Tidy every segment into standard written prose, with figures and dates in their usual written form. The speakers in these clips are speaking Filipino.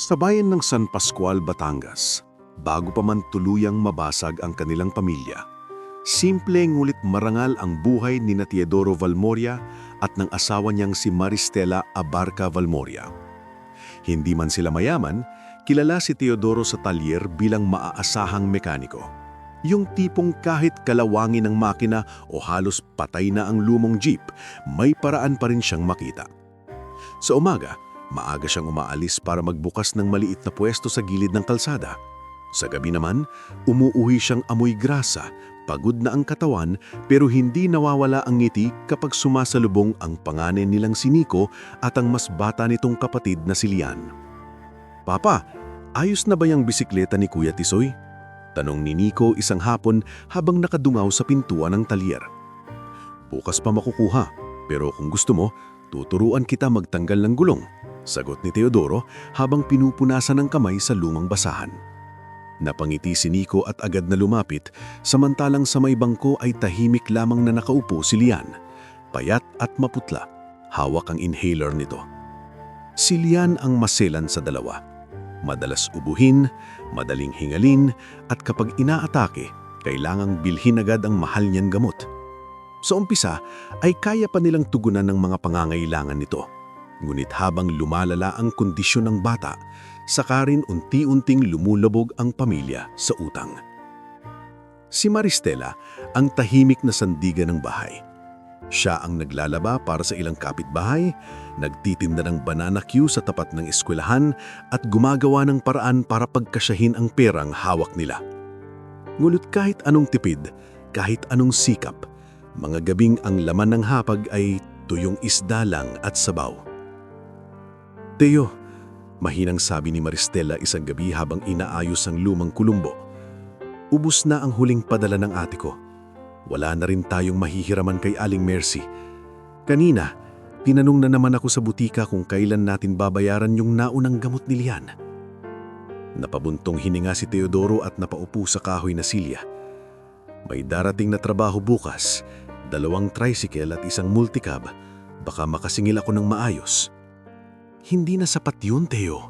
Sa bayan ng San Pascual, Batangas, bago pa man tuluyang mabasag ang kanilang pamilya, simple ngulit marangal ang buhay ni Teodoro Valmoria at ng asawa niyang si Maristela Abarca Valmoria. Hindi man sila mayaman, kilala si Teodoro sa talyer bilang maaasahang mekaniko. Yung tipong kahit kalawangin ng makina o halos patay na ang lumong jeep, may paraan pa rin siyang makita. Sa umaga, maaga siyang umaalis para magbukas ng maliit na pwesto sa gilid ng kalsada. Sa gabi naman, umuuwi siyang amoy grasa, pagod na ang katawan pero hindi nawawala ang ngiti kapag sumasalubong ang panganay nilang si Nico at ang mas bata nitong kapatid na si Lian. "Papa, ayos na ba yung bisikleta ni Kuya Tisoy?" Tanong ni Nico isang hapon habang nakadungaw sa pintuan ng talyer. "Bukas pa makukuha, pero kung gusto mo, tuturuan kita magtanggal ng gulong," sagot ni Teodoro habang pinupunasan ng kamay sa lumang basahan. Napangiti si Nico at agad na lumapit, samantalang sa may bangko ay tahimik lamang na nakaupo si Lian. Payat at maputla, hawak ang inhaler nito. Si Lian ang maselan sa dalawa. Madalas ubuhin, madaling hingalin, at kapag inaatake, kailangang bilhin agad ang mahal niyang gamot. Sa umpisa ay kaya pa nilang tugunan ng mga pangangailangan nito. Ngunit habang lumalala ang kondisyon ng bata, saka rin unti-unting lumulubog ang pamilya sa utang. Si Maristela ang tahimik na sandigan ng bahay. Siya ang naglalaba para sa ilang kapitbahay, nagtitinda ng banana queue sa tapat ng eskwelahan at gumagawa ng paraan para pagkasyahin ang perang hawak nila. Ngunit kahit anong tipid, kahit anong sikap, mga gabing ang laman ng hapag ay tuyong isda lang at sabaw. "Teo," mahinang sabi ni Maristela isang gabi habang inaayos ang lumang kulumbo, "ubos na ang huling padala ng ate ko. Wala na rin tayong mahihiraman kay Aling Mercy. Kanina, tinanong na naman ako sa butika kung kailan natin babayaran yung naunang gamot ni Lian." Napabuntong hininga si Teodoro at napaupo sa kahoy na silya. "May darating na trabaho bukas, 2 tricycle at 1 multicab. Baka makasingil ako ng maayos." "Hindi na sapat yun, Teo,"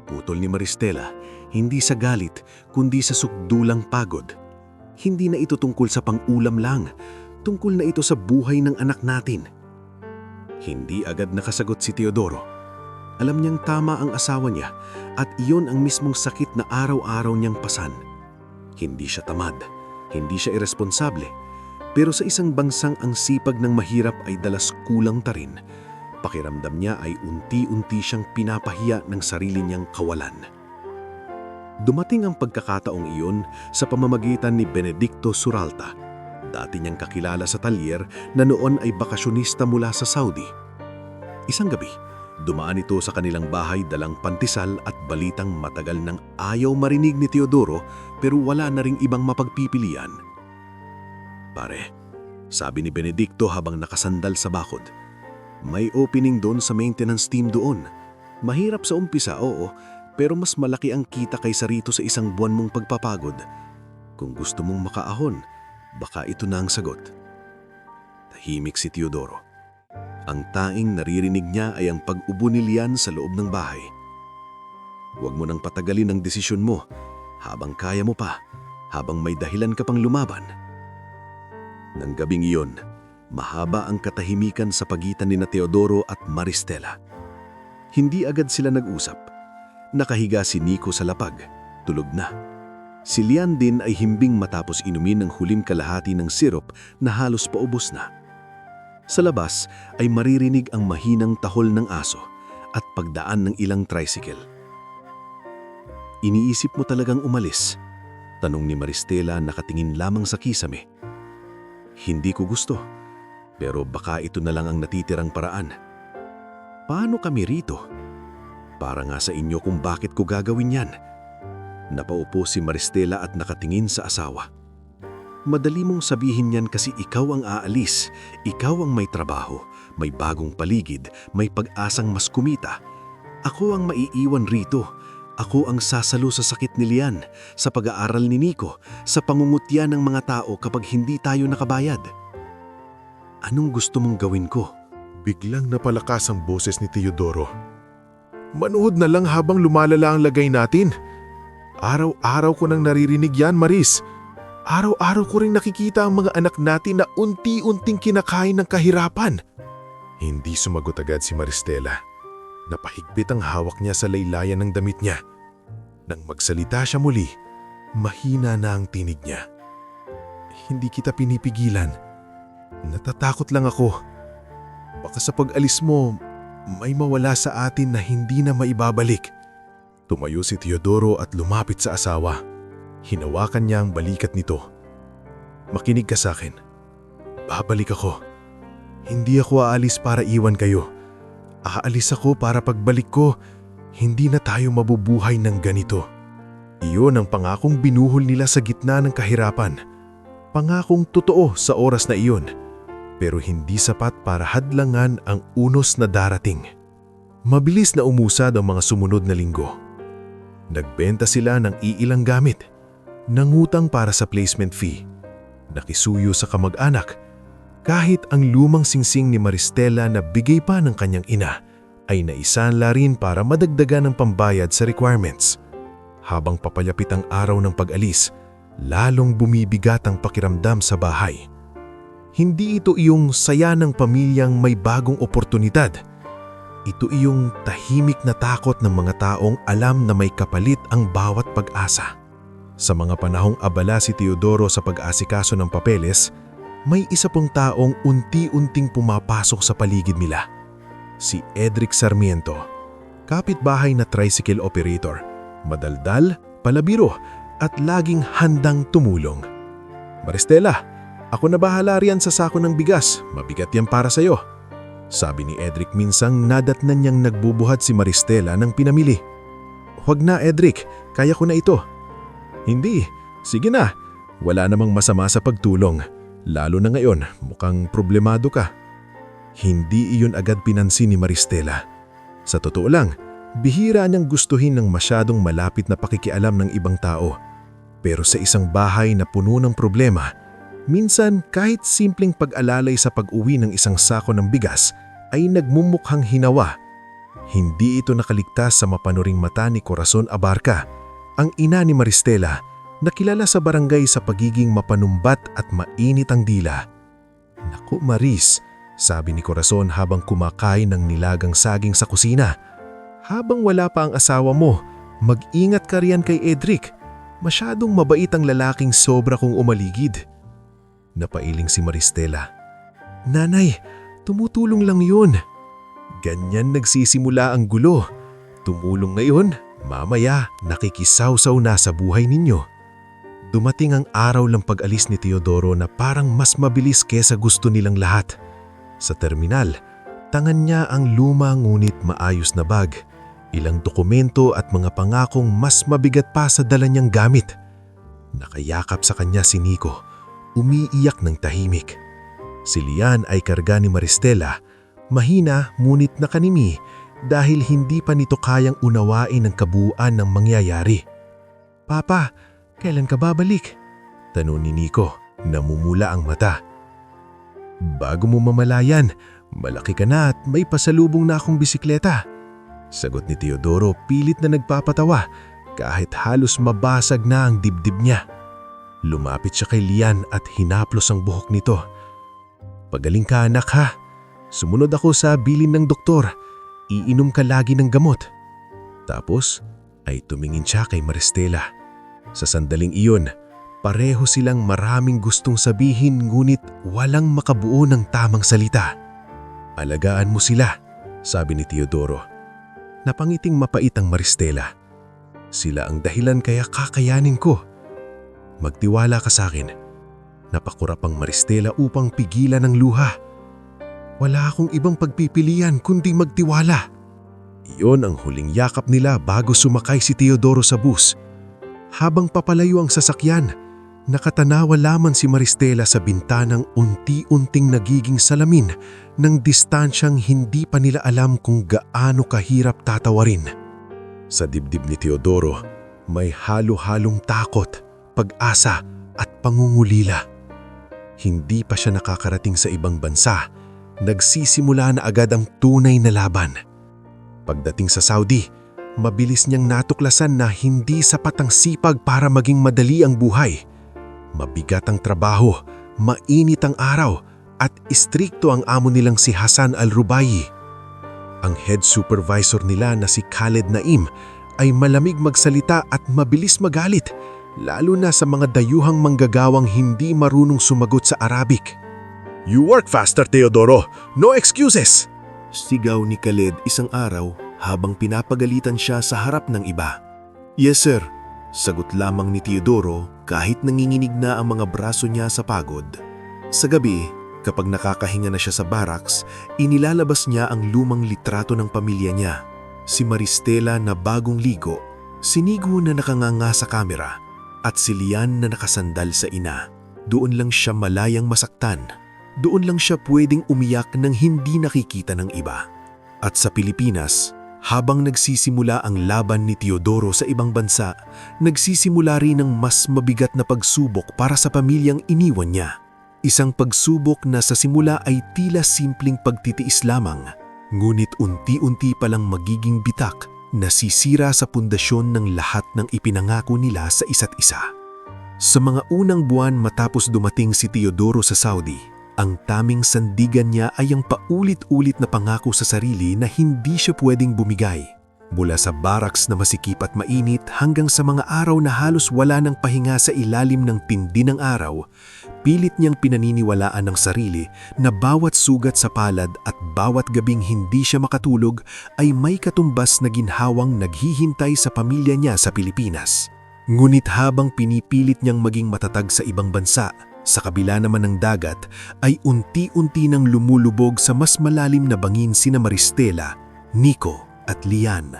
putol ni Maristela, hindi sa galit kundi sa sukdulang pagod. "Hindi na ito tungkol sa pang-ulam lang, tungkol na ito sa buhay ng anak natin." Hindi agad nakasagot si Teodoro. Alam niyang tama ang asawa niya at iyon ang mismong sakit na araw-araw niyang pasan. Hindi siya tamad, hindi siya iresponsable, pero sa isang bansang ang sipag ng mahirap ay dalas kulang ta rin, pakiramdam niya ay unti-unti siyang pinapahiya ng sarili niyang kawalan. Dumating ang pagkakataong iyon sa pamamagitan ni Benedicto Suralta, dati niyang kakilala sa talyer na noon ay bakasyonista mula sa Saudi. Isang gabi, dumaan ito sa kanilang bahay dalang pantisal at balitang matagal nang ayaw marinig ni Teodoro pero wala na ring ibang mapagpipilian. "Pare," sabi ni Benedicto habang nakasandal sa bakod, "may opening doon sa maintenance team doon. Mahirap sa umpisa, oo, pero mas malaki ang kita kaysa rito sa 1 buwan mong pagpapagod. Kung gusto mong makaahon, baka ito na ang sagot." Tahimik si Teodoro. Ang taing naririnig niya ay ang pag-ubo ni Lian sa loob ng bahay. "Huwag mo nang patagalin ang desisyon mo, habang kaya mo pa, habang may dahilan ka pang lumaban." Nang gabing iyon, mahaba ang katahimikan sa pagitan ni Teodoro at Maristela. Hindi agad sila nag-usap. Nakahiga si Nico sa lapag, tulog na. Si Lian din ay himbing matapos inumin ng huling kalahati ng sirop na halos paubos na. Sa labas ay maririnig ang mahinang tahol ng aso at pagdaan ng ilang tricycle. "Iniisip mo talagang umalis?" tanong ni Maristela nakatingin lamang sa kisame. "Hindi ko gusto, pero baka ito na lang ang natitirang paraan." "Paano kami rito?" "Para nga sa inyo kung bakit ko gagawin yan." Napaupo si Maristela at nakatingin sa asawa. "Madali mong sabihin yan kasi ikaw ang aalis, ikaw ang may trabaho, may bagong paligid, may pag-asang mas kumita. Ako ang maiiwan rito. Ako ang sasalo sa sakit ni Lian, sa pag-aaral ni Nico, sa pangungutya ng mga tao kapag hindi tayo nakabayad." "Anong gusto mong gawin ko?" Biglang napalakas ang boses ni Teodoro. Manood na lang habang lumalala ang lagay natin. Araw-araw ko nang naririnig yan, Maris. Araw-araw ko ring nakikita ang mga anak natin na unti-unting kinakain ng kahirapan. Hindi sumagot agad si Maristela. Napahigpit ang hawak niya sa laylayan ng damit niya. Nang magsalita siya muli, mahina na ang tinig niya. Hindi kita pinipigilan. Natatakot lang ako. Baka sa pag-alis mo, may mawala sa atin na hindi na maibabalik. Tumayo si Teodoro at lumapit sa asawa. Hinawakan niya ang balikat nito. Makinig ka sa akin. Babalik ako. Hindi ako aalis para iwan kayo. Aalis ako para pagbalik ko, hindi na tayo mabubuhay ng ganito. Iyon ang pangakong binuhol nila sa gitna ng kahirapan. Pangakong totoo sa oras na iyon, pero hindi sapat para hadlangan ang unos na darating. Mabilis na umusad ang mga sumunod na linggo. Nagbenta sila ng iilang gamit, nangutang para sa placement fee, nakisuyo sa kamag-anak. Kahit ang lumang singsing ni Maristela na bigay pa ng kanyang ina ay naisanla rin para madagdagan ng pambayad sa requirements. Habang papalapit ang araw ng pag-alis, lalong bumibigat ang pakiramdam sa bahay. Hindi ito iyong saya ng pamilyang may bagong oportunidad. Ito iyong tahimik na takot ng mga taong alam na may kapalit ang bawat pag-asa. Sa mga panahong abala si Teodoro sa pag-aasikaso ng papeles, may isa pong taong unti-unting pumapasok sa paligid nila. Si Edric Sarmiento, kapitbahay na tricycle operator, madaldal, palabiro at laging handang tumulong. Maristela, ako na bahala riyan sa sako ng bigas, mabigat yan para sa'yo. Sabi ni Edric minsang nadatnan niyang nagbubuhat si Maristela ng pinamili. Huwag na Edric, kaya ko na ito. Hindi, sige na, wala namang masama sa pagtulong. Lalo na ngayon, mukhang problemado ka. Hindi iyon agad pinansin ni Maristela. Sa totoo lang, bihira niyang gustuhin ng masyadong malapit na pakikialam ng ibang tao. Pero sa isang bahay na puno ng problema, minsan kahit simpleng pag-alalay sa pag-uwi ng isang sako ng bigas ay nagmumukhang hinawa. Hindi ito nakaligtas sa mapanuring mata ni Corazon Abarca, ang ina ni Maristela, nakilala sa barangay sa pagiging mapanumbat at mainit ang dila. Naku Maris, sabi ni Corazon habang kumakain ng nilagang saging sa kusina. Habang wala pa ang asawa mo, mag-ingat ka riyan kay Edric. Masyadong mabait ang lalaking sobra kong umaligid. Napailing si Maristela. Nanay, tumutulong lang yun. Ganyan nagsisimula ang gulo. Tumulong ngayon, mamaya nakikisawsaw na sa buhay ninyo. Dumating ang araw ng pag-alis ni Teodoro na parang mas mabilis kesa gusto nilang lahat. Sa terminal, tangan niya ang luma ngunit maayos na bag, ilang dokumento at mga pangakong mas mabigat pa sa dala niyang gamit. Nakayakap sa kanya si Nico, umiiyak ng tahimik. Si Lian ay karga ni Maristela, mahina ngunit nakanimi dahil hindi pa nito kayang unawain ang kabuuan ng mangyayari. Papa, kailan ka babalik? Tanong ni Nico, namumula ang mata. Bago mo mamalayan, malaki ka na at may pasalubong na akong bisikleta. Sagot ni Teodoro pilit na nagpapatawa kahit halos mabasag na ang dibdib niya. Lumapit siya kay Lian at hinaplos ang buhok nito. Pagaling ka anak ha. Sumunod ako sa bilin ng doktor. Iinom ka lagi ng gamot. Tapos ay tumingin siya kay Maristela. Sa sandaling iyon, pareho silang maraming gustong sabihin ngunit walang makabuo ng tamang salita. Alagaan mo sila, sabi ni Teodoro. Napangiting mapait ang Maristela. Sila ang dahilan kaya kakayanin ko. Magtiwala ka sa akin. Napakurap ang Maristela upang pigilan ang luha. Wala akong ibang pagpipilian kundi magtiwala. Iyon ang huling yakap nila bago sumakay si Teodoro sa bus. Habang papalayo ang sasakyan, nakatanawa lamang si Maristela sa bintanang unti-unting nagiging salamin ng distansyang hindi pa nila alam kung gaano kahirap tatawarin. Sa dibdib ni Teodoro, may halo-halong takot, pag-asa at pangungulila. Hindi pa siya nakakarating sa ibang bansa, nagsisimula na agad ang tunay na laban. Pagdating sa Saudi, mabilis niyang natuklasan na hindi sapat ang sipag para maging madali ang buhay. Mabigat ang trabaho, mainit ang araw, at istrikto ang amo nilang si Hassan Al-Rubayi. Ang head supervisor nila na si Khaled Naim ay malamig magsalita at mabilis magalit, lalo na sa mga dayuhang manggagawang hindi marunong sumagot sa Arabic. "You work faster, Teodoro! No excuses!" Sigaw ni Khaled isang araw habang pinapagalitan siya sa harap ng iba. "Yes sir," sagot lamang ni Teodoro kahit nanginginig na ang mga braso niya sa pagod. Sa gabi, kapag nakakahinga na siya sa barracks, inilalabas niya ang lumang litrato ng pamilya niya. Si Maristela na bagong ligo, si Nico na nakanganga sa kamera, at si Lian na nakasandal sa ina. Doon lang siya malayang masaktan. Doon lang siya pwedeng umiyak nang hindi nakikita ng iba. At sa Pilipinas, habang nagsisimula ang laban ni Teodoro sa ibang bansa, nagsisimula rin ng mas mabigat na pagsubok para sa pamilyang iniwan niya. Isang pagsubok na sa simula ay tila simpleng pagtitiis lamang, ngunit unti-unti palang magiging bitak na sisira sa pundasyon ng lahat ng ipinangako nila sa isa't isa. Sa mga unang buwan matapos dumating si Teodoro sa Saudi, ang taming sandigan niya ay ang paulit-ulit na pangako sa sarili na hindi siya pwedeng bumigay. Mula sa barracks na masikip at mainit hanggang sa mga araw na halos wala ng pahinga sa ilalim ng tindi ng araw, pilit niyang pinaniniwalaan ng sarili na bawat sugat sa palad at bawat gabing hindi siya makatulog ay may katumbas na ginhawang naghihintay sa pamilya niya sa Pilipinas. Ngunit habang pinipilit niyang maging matatag sa ibang bansa, sa kabila naman ng dagat ay unti-unti nang lumulubog sa mas malalim na bangin sina Maristela, Nico at Lian.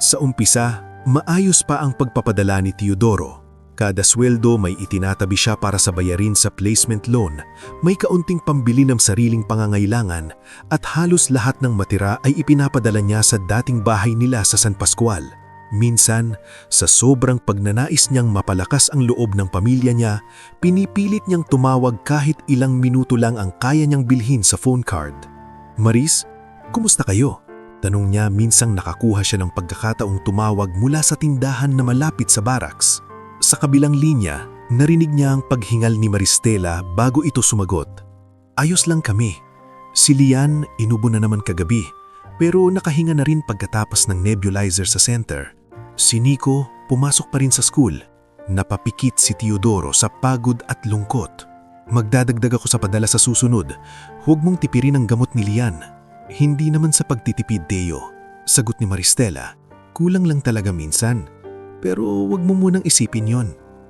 Sa umpisa, maayos pa ang pagpapadala ni Teodoro. Kada sweldo may itinatabi siya para sa bayarin sa placement loan, may kaunting pambili ng sariling pangangailangan, at halos lahat ng matira ay ipinapadala niya sa dating bahay nila sa San Pascual. Minsan, sa sobrang pagnanais niyang mapalakas ang loob ng pamilya niya, pinipilit niyang tumawag kahit ilang minuto lang ang kaya niyang bilhin sa phone card. "Maris, kumusta kayo?" Tanong niya minsang nakakuha siya ng pagkakataong tumawag mula sa tindahan na malapit sa barracks. Sa kabilang linya, narinig niya ang paghingal ni Maristela bago ito sumagot. "Ayos lang kami. Si Lian inubo na naman kagabi, pero nakahinga na rin pagkatapos ng nebulizer sa center. Si Nico pumasok pa rin sa school." Napapikit si Teodoro sa pagod at lungkot. "Magdadagdag ako sa padala sa susunod. Huwag mong tipirin ang gamot ni Lian." "Hindi naman sa pagtitipid, Teo," sagot ni Maristela. "Kulang lang talaga minsan. Pero wag mo munang isipin yon.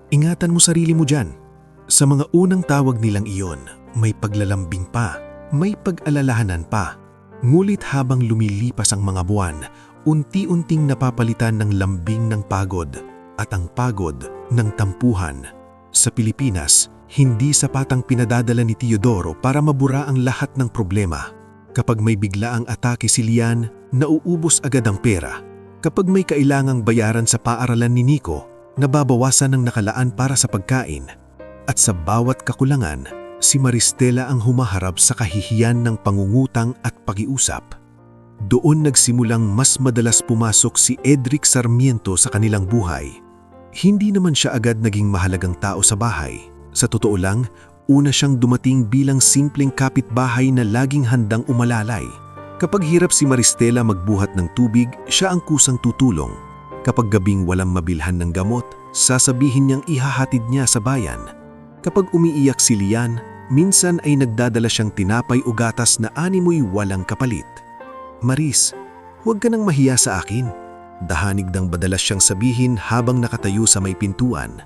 Ingatan mo sarili mo dyan." Sa mga unang tawag nilang iyon, may paglalambing pa, may pag-alalahanan pa. Ngulit habang lumilipas ang mga buwan, unti-unting napapalitan ng lambing ng pagod at ang pagod ng tampuhan. Sa Pilipinas, hindi sapat ang pinadadala ni Teodoro para mabura ang lahat ng problema. Kapag may biglaang atake si Lian, nauubos agad ang pera. Kapag may kailangang bayaran sa paaralan ni Nico, nababawasan ang nakalaan para sa pagkain. At sa bawat kakulangan, si Maristela ang humaharap sa kahihiyan ng pangungutang at pakiusap. Doon nagsimulang mas madalas pumasok si Edric Sarmiento sa kanilang buhay. Hindi naman siya agad naging mahalagang tao sa bahay. Sa totoo lang, una siyang dumating bilang simpleng kapitbahay na laging handang umalalay. Kapag hirap si Maristela magbuhat ng tubig, siya ang kusang tutulong. Kapag gabing walang mabilhan ng gamot, sasabihin niyang ihahatid niya sa bayan. Kapag umiiyak si Lian, minsan ay nagdadala siyang tinapay o gatas na animoy walang kapalit. "Maris, huwag ka nang mahiya sa akin." Dahanig ng madalas siyang sabihin habang nakatayo sa may pintuan.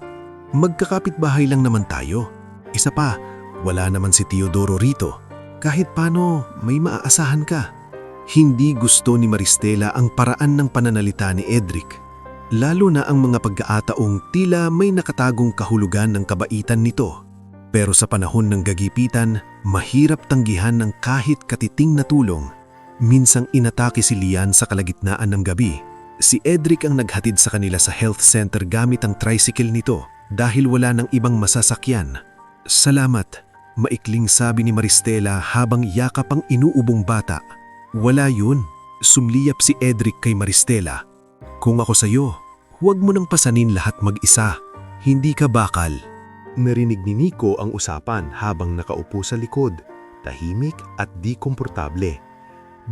"Magkakapitbahay lang naman tayo. Isa pa, wala naman si Teodoro rito. Kahit paano, may maaasahan ka." Hindi gusto ni Maristela ang paraan ng pananalita ni Edric. Lalo na ang mga pagkaataong tila may nakatagong kahulugan ng kabaitan nito. Pero sa panahon ng gagipitan, mahirap tanggihan ng kahit katiting na tulong. Minsang inatake si Lian sa kalagitnaan ng gabi. Si Edric ang naghatid sa kanila sa health center gamit ang tricycle nito dahil wala ng ibang masasakyan. "Salamat," Maikling sabi ni Maristela habang yakap ang inuubong bata. Wala yun. Sumliyap si Edric kay Maristela. Kung ako sa'yo, huwag mo nang pasanin lahat mag-isa. Hindi ka bakal. Narinig ni Nico ang usapan habang nakaupo sa likod, tahimik at di komportable.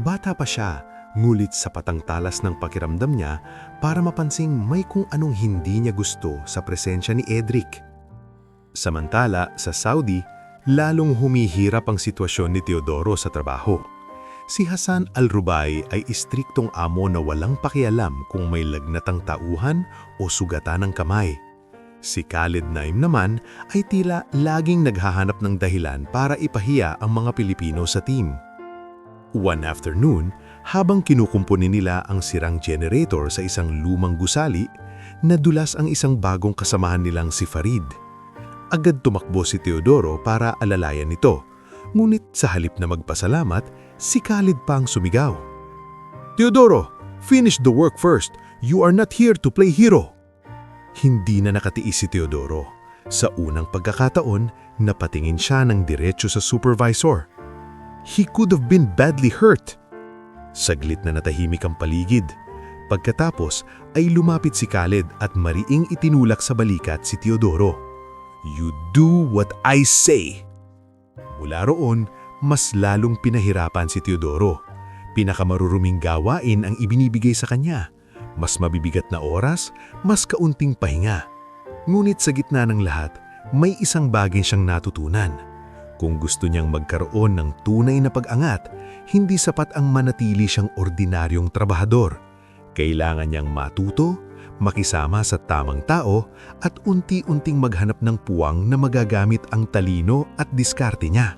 Bata pa siya, ngulit sapat ang talas ng pakiramdam niya para mapansing may kung anong hindi niya gusto sa presensya ni Edric. Samantala, sa Saudi, lalong humihirap ang sitwasyon ni Teodoro sa trabaho. Si Hassan Al-Rubay ay istriktong amo na walang pakialam kung may lagnatang tauhan o sugatan ng kamay. Si Khalid Naim naman ay tila laging naghahanap ng dahilan para ipahiya ang mga Pilipino sa team. One afternoon, habang kinukumpuni nila ang sirang generator sa isang lumang gusali, nadulas ang isang bagong kasamahan nilang si Farid. Agad tumakbo si Teodoro para alalayan ito, ngunit sa halip na magpasalamat, si Khalid pang sumigaw. "Teodoro, finish the work first. You are not here to play hero." Hindi na nakatiis si Teodoro. Sa unang pagkakataon, napatingin siya ng diretso sa supervisor. He could have been badly hurt. Saglit na natahimik ang paligid. Pagkatapos ay lumapit si Khalid at mariing itinulak sa balikat si Teodoro. "You do what I say." Mula roon, mas lalong pinahirapan si Teodoro. Pinakamaruruming gawain ang ibinibigay sa kanya. Mas mabibigat na oras, mas kaunting pahinga. Ngunit sa gitna ng lahat, may isang bagay siyang natutunan. Kung gusto niyang magkaroon ng tunay na pag-angat, hindi sapat ang manatili siyang ordinaryong trabahador. Kailangan niyang matuto, makisama sa tamang tao, at unti-unting maghanap ng puwang na magagamit ang talino at diskarte niya.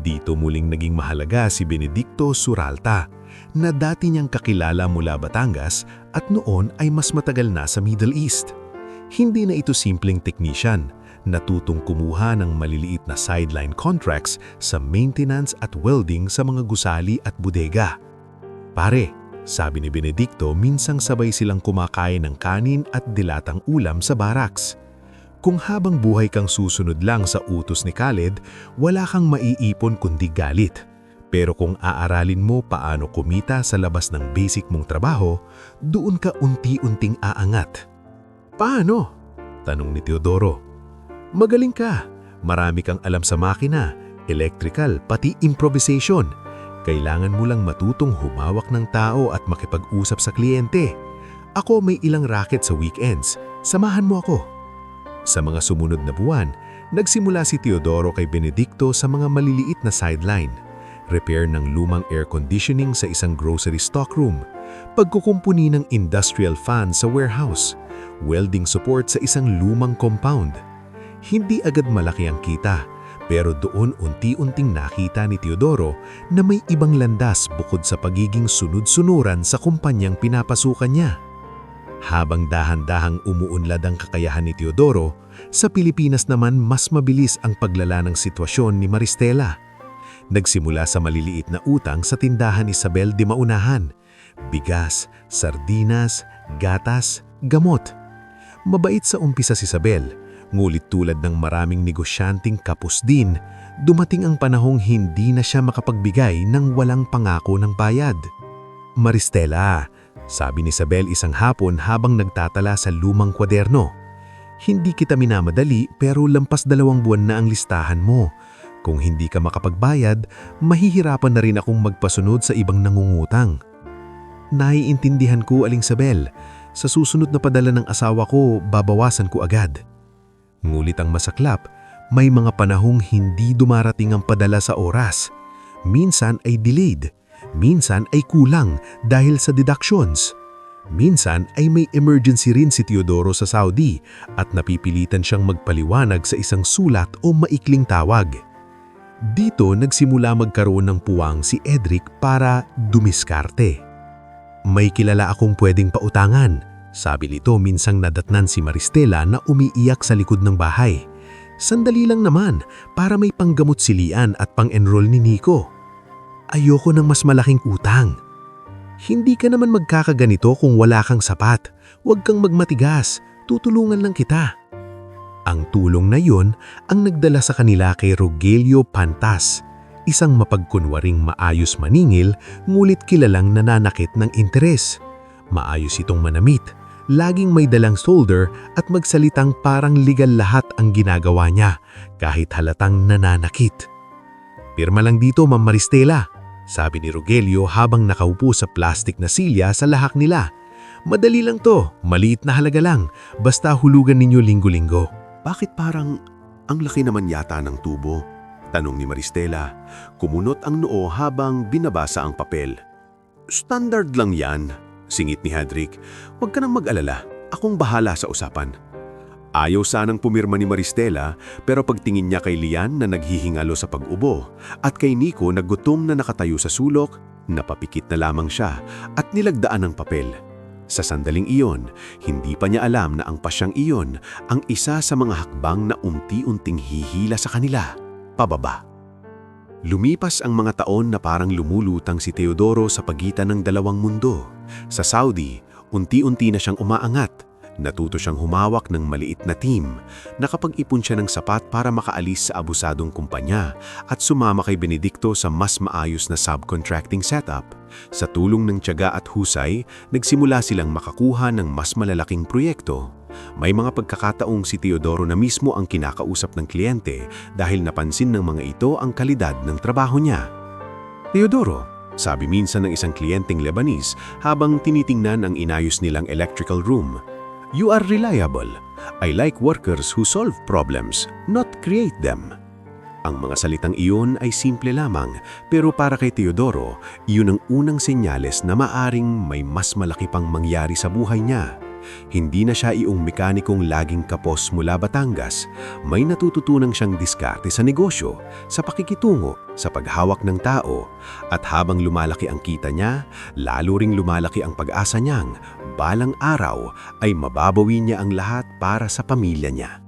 Dito muling naging mahalaga si Benedicto Suralta, na dati niyang kakilala mula Batangas at noon ay mas matagal na sa Middle East. Hindi na ito simpleng technician, natutong kumuha ng maliliit na sideline contracts sa maintenance at welding sa mga gusali at bodega. "Pare," sabi ni Benedicto, minsang sabay silang kumakain ng kanin at dilatang ulam sa barracks. "Kung habang buhay kang susunod lang sa utos ni Khalid, wala kang maiipon kundi galit. Pero kung aaralin mo paano kumita sa labas ng basic mong trabaho, doon ka unti-unting aangat." "Paano?" tanong ni Teodoro. "Magaling ka. Marami kang alam sa makina, electrical, pati improvisation. Kailangan mo lang matutong humawak ng tao at makipag-usap sa kliyente. Ako may ilang racket sa weekends. Samahan mo ako." Sa mga sumunod na buwan, nagsimula si Teodoro kay Benedicto sa mga maliliit na sideline. Repair ng lumang air conditioning sa isang grocery stockroom, pagkukumpuni ng industrial fan sa warehouse, welding support sa isang lumang compound. Hindi agad malaki ang kita, pero doon unti-unting nakita ni Teodoro na may ibang landas bukod sa pagiging sunod-sunuran sa kumpanyang pinapasukan niya. Habang dahan-dahang umuunlad ang kakayahan ni Teodoro, sa Pilipinas naman mas mabilis ang paglala ng sitwasyon ni Maristela. Nagsimula sa maliliit na utang sa tindahan Isabel de Maunahan, bigas, sardinas, gatas, gamot. Mabait sa umpisa si Isabel, ngulit tulad ng maraming negosyanteng kapos din, dumating ang panahong hindi na siya makapagbigay ng walang pangako ng bayad. "Maristela," sabi ni Isabel isang hapon habang nagtatala sa lumang kwaderno, "hindi kita minamadali pero lampas 2 buwan na ang listahan mo. Kung hindi ka makapagbayad, mahihirapan na rin akong magpasunod sa ibang nangungutang." "Naiintindihan ko, Aling Isabel. Sa susunod na padala ng asawa ko, babawasan ko agad." Ngulit ang masaklap, may mga panahong hindi dumarating ang padala sa oras. Minsan ay delayed, minsan ay kulang dahil sa deductions. Minsan ay may emergency rin si Teodoro sa Saudi at napipilitan siyang magpaliwanag sa isang sulat o maikling tawag. Dito nagsimula magkaroon ng puwang si Edric para dumiskarte. "May kilala akong pwedeng pautangan," sabi nito minsang nadatnan si Maristela na umiiyak sa likod ng bahay. "Sandali lang naman para may panggamot si Lian at pang-enroll ni Nico." "Ayoko ng mas malaking utang." "Hindi ka naman magkakaganito kung wala kang sapat. Huwag kang magmatigas. Tutulungan lang kita." Ang tulong na yon ang nagdala sa kanila kay Rogelio Pantas, isang mapagkunwaring maayos maningil ngulit kilalang nananakit ng interes. Maayos itong manamit, laging may dalang solder at magsalitang parang legal lahat ang ginagawa niya kahit halatang nananakit. "Pirma lang dito, Ma'am Maristela," sabi ni Rogelio habang nakaupo sa plastic na silya sa lahak nila. "Madali lang to, maliit na halaga lang, basta hulugan ninyo linggo-linggo." Bakit parang ang laki naman yata ng tubo? Tanong ni Maristela. Kumunot ang noo habang binabasa ang papel. Standard lang yan, singit ni Hedrick. Huwag ka nang mag-alala, akong bahala sa usapan. Ayaw sanang pumirma ni Maristela pero pagtingin niya kay Lian na naghihingalo sa pag-ubo at kay Nico na gutom na nakatayo sa sulok, napapikit na lamang siya at nilagdaan ng papel. Sa sandaling iyon, hindi pa niya alam na ang pasyang iyon ang isa sa mga hakbang na unti-unting hihila sa kanila, pababa. Lumipas ang mga taon na parang lumulutang si Teodoro sa pagitan ng dalawang mundo. Sa Saudi, unti-unti na siyang umaangat. Natuto siyang humawak ng maliit na team. Nakapag-ipon siya ng sapat para makaalis sa abusadong kumpanya at sumama kay Benedicto sa mas maayos na subcontracting setup. Sa tulong ng tiyaga at husay, nagsimula silang makakuha ng mas malalaking proyekto. May mga pagkakataong si Teodoro na mismo ang kinakausap ng kliyente dahil napansin ng mga ito ang kalidad ng trabaho niya. "Teodoro," sabi minsan ng isang kliyenteng Lebanese habang tinitingnan ang inayos nilang electrical room, "you are reliable. I like workers who solve problems, not create them." Ang mga salitang iyon ay simple lamang, pero para kay Teodoro, iyon ang unang senyales na maaring may mas malaki pang mangyari sa buhay niya. Hindi na siya iong mekanikong laging kapos mula Batangas. May natututunang siyang diskarte sa negosyo, sa pakikitungo, sa paghawak ng tao. At habang lumalaki ang kita niya, lalo ring lumalaki ang pag-asa niyang balang araw ay mababawi niya ang lahat para sa pamilya niya.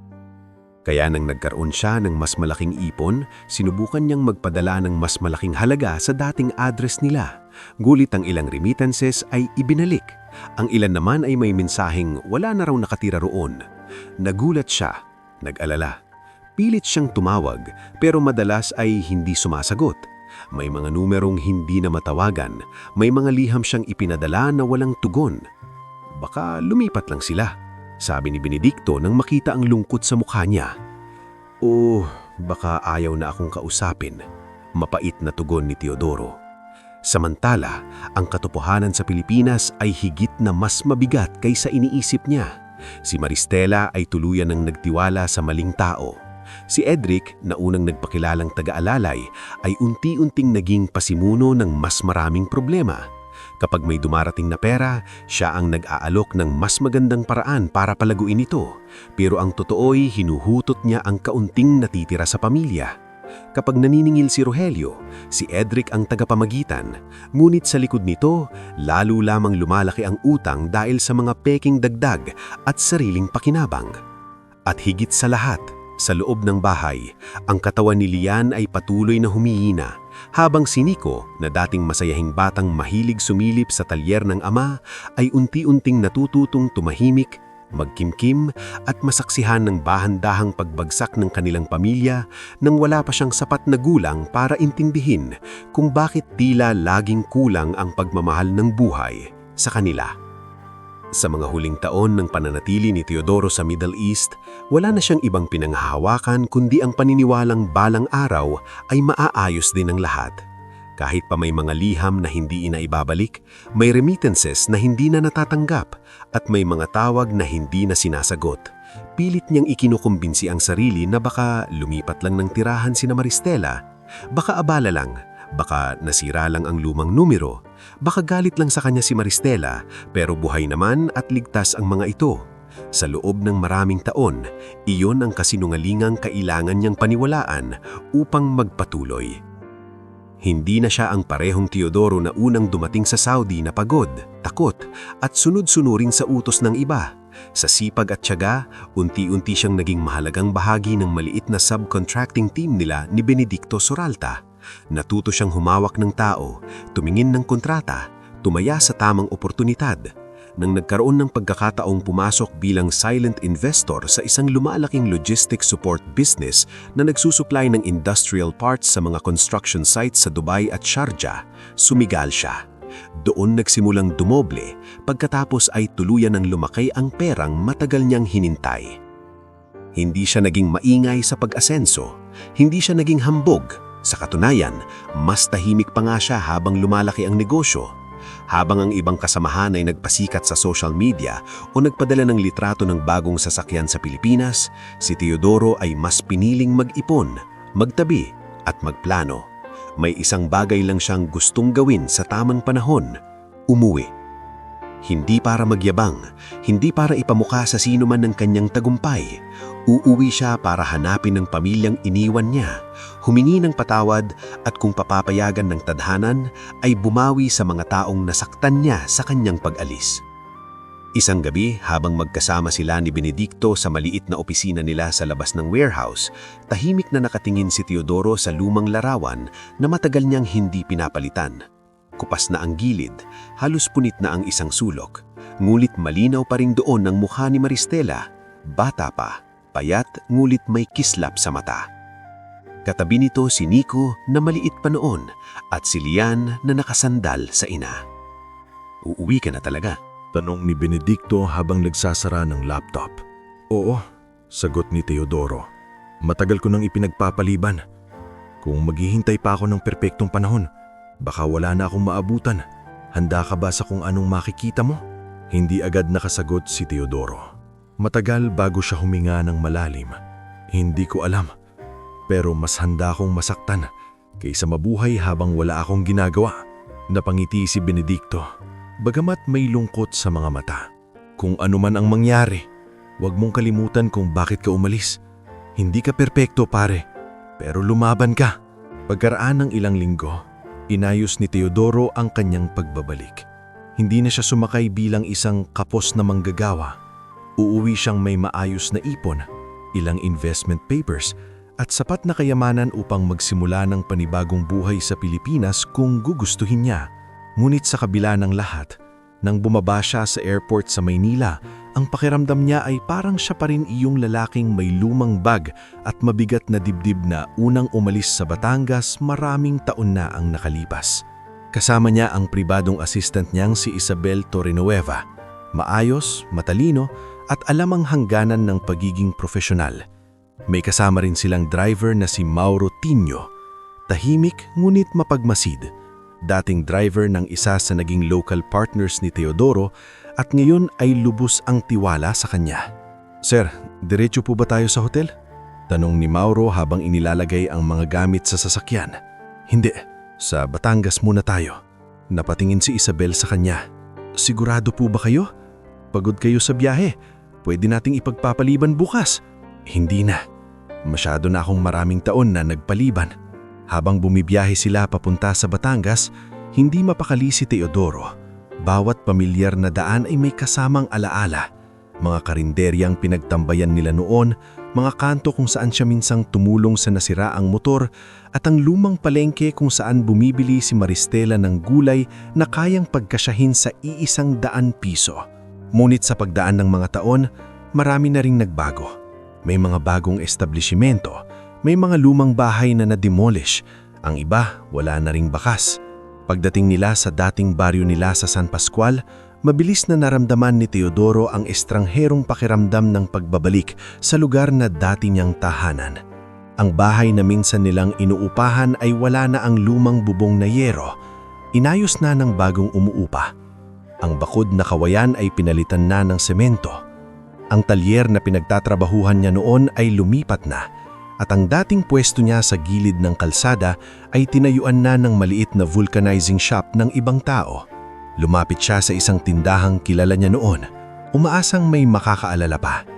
Kaya nang nagkaroon siya ng mas malaking ipon, sinubukan niyang magpadala ng mas malaking halaga sa dating address nila. Gulit ang ilang remittances ay ibinalik. Ang ilan naman ay may mensaheng wala na raw nakatira roon. Nagulat siya, nag-alala. Pilit siyang tumawag pero madalas ay hindi sumasagot. May mga numerong hindi na matawagan, may mga liham siyang ipinadala na walang tugon. Baka lumipat lang sila, sabi ni Benedicto nang makita ang lungkot sa mukha niya. "O baka ayaw na akong kausapin," mapait na tugon ni Teodoro. Samantala, ang katotohanan sa Pilipinas ay higit na mas mabigat kaysa iniisip niya. Si Maristela ay tuluyan ng nagtiwala sa maling tao. Si Edric, na unang nagpakilalang taga-alalay, ay unti-unting naging pasimuno ng mas maraming problema. Kapag may dumarating na pera, siya ang nag-aalok ng mas magandang paraan para palaguin ito. Pero ang totoo'y hinuhutot niya ang kaunting natitira sa pamilya. Kapag naniningil si Rogelio, si Edric ang tagapamagitan. Ngunit sa likod nito, lalo lamang lumalaki ang utang dahil sa mga peking dagdag at sariling pakinabang. At higit sa lahat, sa loob ng bahay, ang katawan ni Lian ay patuloy na humihina, habang si Nico, na dating masayahing batang mahilig sumilip sa talyer ng ama, ay unti-unting natututong tumahimik, magkimkim at masaksihan ng bahan-dahang pagbagsak ng kanilang pamilya nang wala pa siyang sapat na gulang para intindihin kung bakit tila laging kulang ang pagmamahal ng buhay sa kanila. Sa mga huling taon ng pananatili ni Teodoro sa Middle East, wala na siyang ibang pinanghahawakan kundi ang paniniwalang balang araw ay maaayos din ang lahat. Kahit pa may mga liham na hindi inaibabalik, may remittances na hindi na natatanggap, at may mga tawag na hindi na sinasagot. Pilit niyang ikinukumbinsi ang sarili na baka lumipat lang ng tirahan sina Maristela, baka abala lang, baka nasira lang ang lumang numero, baka galit lang sa kanya si Maristela, pero buhay naman at ligtas ang mga ito. Sa loob ng maraming taon, iyon ang kasinungalingang kailangan niyang paniwalaan upang magpatuloy. Hindi na siya ang parehong Teodoro na unang dumating sa Saudi na pagod, takot, at sunod-sunurin sa utos ng iba. Sa sipag at tiyaga, unti-unti siyang naging mahalagang bahagi ng maliit na subcontracting team nila ni Benedicto Soralta. Natuto siyang humawak ng tao, tumingin ng kontrata, tumaya sa tamang oportunidad. nang nagkaroon ng pagkakataong pumasok bilang silent investor sa isang lumalaking logistics support business na nagsusupply ng industrial parts sa mga construction sites sa Dubai at Sharjah, sumigal siya. Doon nagsimulang dumoble, pagkatapos ay tuluyan ng lumaki ang perang matagal niyang hinintay. Hindi siya naging maingay sa pag-asenso, hindi siya naging hambog. Sa katunayan, mas tahimik pa nga siya habang lumalaki ang negosyo. Habang ang ibang kasamahan ay nagpasikat sa social media o nagpadala ng litrato ng bagong sasakyan sa Pilipinas, si Teodoro ay mas piniling mag-ipon, magtabi at magplano. May isang bagay lang siyang gustong gawin sa tamang panahon, umuwi. Hindi para magyabang, hindi para ipamukha sa sino man ng kanyang tagumpay. Uuwi siya para hanapin ng pamilyang iniwan niya, humingi ng patawad at kung papapayagan ng tadhanan ay bumawi sa mga taong nasaktan niya sa kanyang pag-alis. Isang gabi habang magkasama sila ni Benedicto sa maliit na opisina nila sa labas ng warehouse, tahimik na nakatingin si Teodoro sa lumang larawan na matagal niyang hindi pinapalitan. Kupas na ang gilid, halos punit na ang isang sulok, ngulit malinaw pa rin doon ang mukha ni Maristela, bata pa. Payat ngulit may kislap sa mata. Katabi nito si Nico na maliit pa noon at si Lian na nakasandal sa ina. Uuwi ka na talaga? Tanong ni Benedicto habang nagsasara ng laptop. Oo, sagot ni Teodoro. Matagal ko nang ipinagpapaliban. Kung maghihintay pa ako ng perpektong panahon, baka wala na akong maabutan. Handa ka ba sa kung anong makikita mo? Hindi agad nakasagot si Teodoro. Matagal bago siya huminga ng malalim. Hindi ko alam, pero mas handa akong masaktan kaysa mabuhay habang wala akong ginagawa. Napangiti si Benedicto, bagamat may lungkot sa mga mata. Kung ano man ang mangyari, huwag mong kalimutan kung bakit ka umalis. Hindi ka perpekto pare, pero lumaban ka. Pagkaraan ng ilang linggo, inayos ni Teodoro ang kanyang pagbabalik. Hindi na siya sumakay bilang isang kapos na manggagawa. Uuwi siyang may maayos na ipon, ilang investment papers at sapat na kayamanan upang magsimula ng panibagong buhay sa Pilipinas kung gugustuhin niya. Ngunit sa kabila ng lahat, nang bumaba siya sa airport sa Maynila, ang pakiramdam niya ay parang siya pa rin iyong lalaking may lumang bag at mabigat na dibdib na unang umalis sa Batangas maraming taon na ang nakalipas. Kasama niya ang pribadong assistant niyang si Isabel Torrenueva. Maayos, matalino, at alam ang hangganan ng pagiging profesional. May kasama rin silang driver na si Mauro Tinio, tahimik ngunit mapagmasid. Dating driver ng isa sa naging local partners ni Teodoro at ngayon ay lubos ang tiwala sa kanya. Sir, diretso po ba tayo sa hotel? Tanong ni Mauro habang inilalagay ang mga gamit sa sasakyan. Hindi, sa Batangas muna tayo. Napatingin si Isabel sa kanya. Sigurado po ba kayo? Pagod kayo sa biyahe. Pwede nating ipagpapaliban bukas. Hindi na. Masyado na akong maraming taon na nagpaliban. Habang bumibiyahe sila papunta sa Batangas, hindi mapakali si Teodoro. Bawat pamilyar na daan ay may kasamang alaala. Mga karinderyang pinagtambayan nila noon, mga kanto kung saan siya minsang tumulong sa nasiraang motor, at ang lumang palengke kung saan bumibili si Maristela ng gulay na kayang pagkasyahin sa ₱100. Ngunit sa pagdaan ng mga taon, marami na ring nagbago. May mga bagong establishmento, may mga lumang bahay na na-demolish, ang iba wala na ring bakas. Pagdating nila sa dating baryo nila sa San Pascual, mabilis na naramdaman ni Teodoro ang estrangherong pakiramdam ng pagbabalik sa lugar na dati niyang tahanan. Ang bahay na minsan nilang inuupahan ay wala na ang lumang bubong na yero. Inayos na ng bagong umuupa. Ang bakod na kawayan ay pinalitan na ng semento. Ang talyer na pinagtatrabahuhan niya noon ay lumipat na at ang dating pwesto niya sa gilid ng kalsada ay tinayuan na ng maliit na vulcanizing shop ng ibang tao. Lumapit siya sa isang tindahang kilala niya noon, umaasang may makakaalala pa.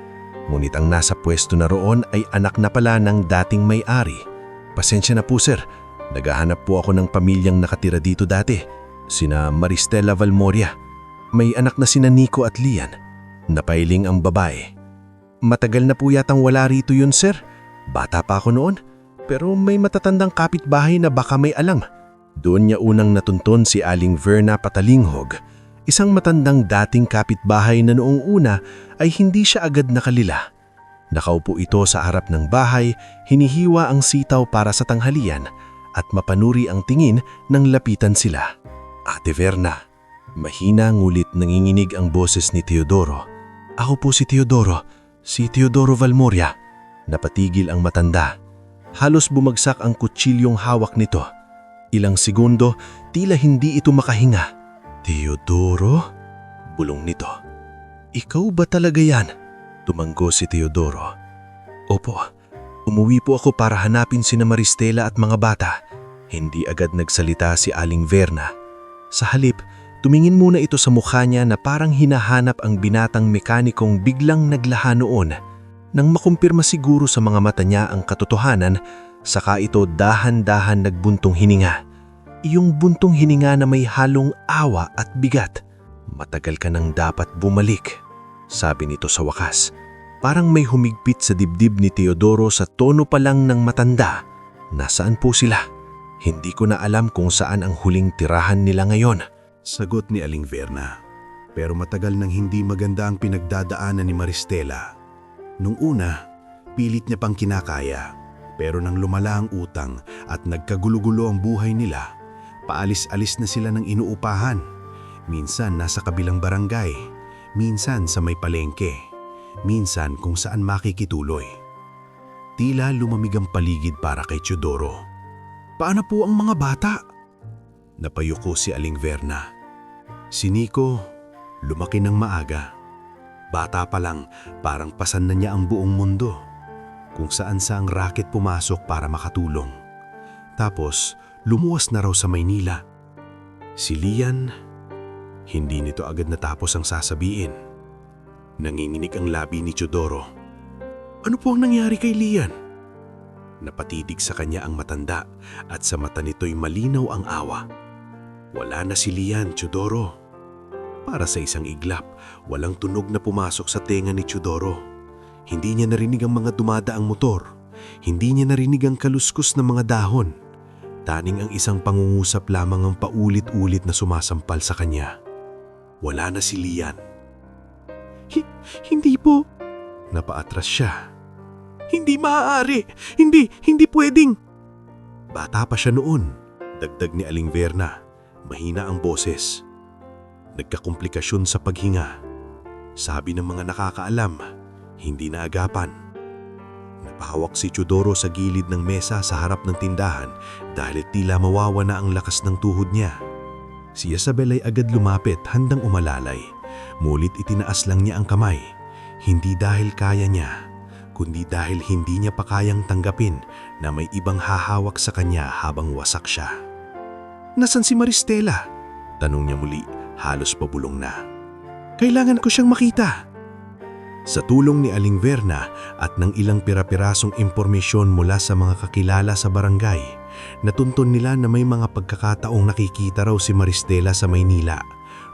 Ngunit ang nasa pwesto na roon ay anak na pala ng dating may-ari. Pasensya na po sir, naghahanap po ako ng pamilyang nakatira dito dati, sina Maristela Valmoria. May anak na sina Nico at Lian. Napailing ang babae. Matagal na po yatang wala rito yun sir. Bata pa ako noon, pero may matatandang kapitbahay na baka may alam. Doon niya unang natuntun si Aling Verna Patalinghog, Isang matandang dating kapitbahay na noong una ay hindi siya agad nakalila. Nakaupo ito sa harap ng bahay, hinihiwa ang sitaw para sa tanghalian at mapanuri ang tingin nang lapitan sila. Ate Verna, mahina ngulit nanginginig ang boses ni Teodoro. Ako po si Teodoro Valmoria. Napatigil ang matanda. Halos bumagsak ang kutsilyong hawak nito. Ilang segundo, tila hindi ito makahinga. Teodoro? Bulong nito. Ikaw ba talaga yan? Tumanggo si Teodoro. Opo, umuwi po ako para hanapin sina Maristela at mga bata. Hindi agad nagsalita si Aling Verna. Sa halip, tumingin muna ito sa mukha niya na parang hinahanap ang binatang mekanikong biglang naglaha noon. Nang makumpirma siguro sa mga mata niya ang katotohanan, saka ito dahan-dahan nagbuntong hininga. Iyong buntong hininga na may halong awa at bigat. Matagal ka nang dapat bumalik, sabi nito sa wakas. Parang may humigpit sa dibdib ni Teodoro sa tono pa lang ng matanda. Nasaan po sila? Hindi ko na alam kung saan ang huling tirahan nila ngayon. Sagot ni Aling Verna. Pero matagal nang hindi maganda ang pinagdadaanan ni Maristela. Nung una, pilit niya pang kinakaya. Pero nang lumala ang utang at nagkagulo-gulo ang buhay nila, paalis-alis na sila ng inuupahan. Minsan nasa kabilang barangay, minsan sa may palengke, minsan kung saan makikituloy. Tila lumamig ang paligid para kay Teodoro. Paano po ang mga bata? Napayuko si Aling Verna. Si Nico, lumaki ng maaga. Bata pa lang, parang pasan na niya ang buong mundo. Kung saan sa ang raket pumasok para makatulong. Tapos, lumuwas na raw sa Maynila. Si Lian, hindi nito agad natapos ang sasabihin. Nanginginig ang labi ni Teodoro. Ano po ang nangyari kay Lian? Napatitig sa kanya ang matanda at sa mata nito'y malinaw ang awa. Wala na si Lian, Teodoro. Para sa isang iglap, walang tunog na pumasok sa tenga ni Teodoro. Hindi niya narinig ang mga dumadaang motor. Hindi niya narinig ang kaluskus ng mga dahon. Taning ang isang pangungusap lamang ang paulit-ulit na sumasampal sa kanya. Wala na si Lian. Hindi po. Napaatras siya. Hindi maaari. Hindi pwedeng. Bata pa siya noon. Dagdag ni Aling Verna. Mahina ang boses. Nagkakomplikasyon sa paghinga. Sabi ng mga nakakaalam, hindi naagapan. Napahawak si Teodoro sa gilid ng mesa sa harap ng tindahan dahil tila mawawala ang lakas ng tuhod niya. Si Isabel ay agad lumapit handang umalalay. Mulit itinaas lang niya ang kamay. Hindi dahil kaya niya, kundi dahil hindi niya pa kayang tanggapin na may ibang hahawak sa kanya habang wasak siya. Nasaan si Maristela? Tanong niya muli, halos pabulong na. Kailangan ko siyang makita. Sa tulong ni Aling Verna at ng ilang pira-pirasong impormasyon mula sa mga kakilala sa barangay, natuntun nila na may mga pagkakataong nakikita raw si Maristela sa Maynila.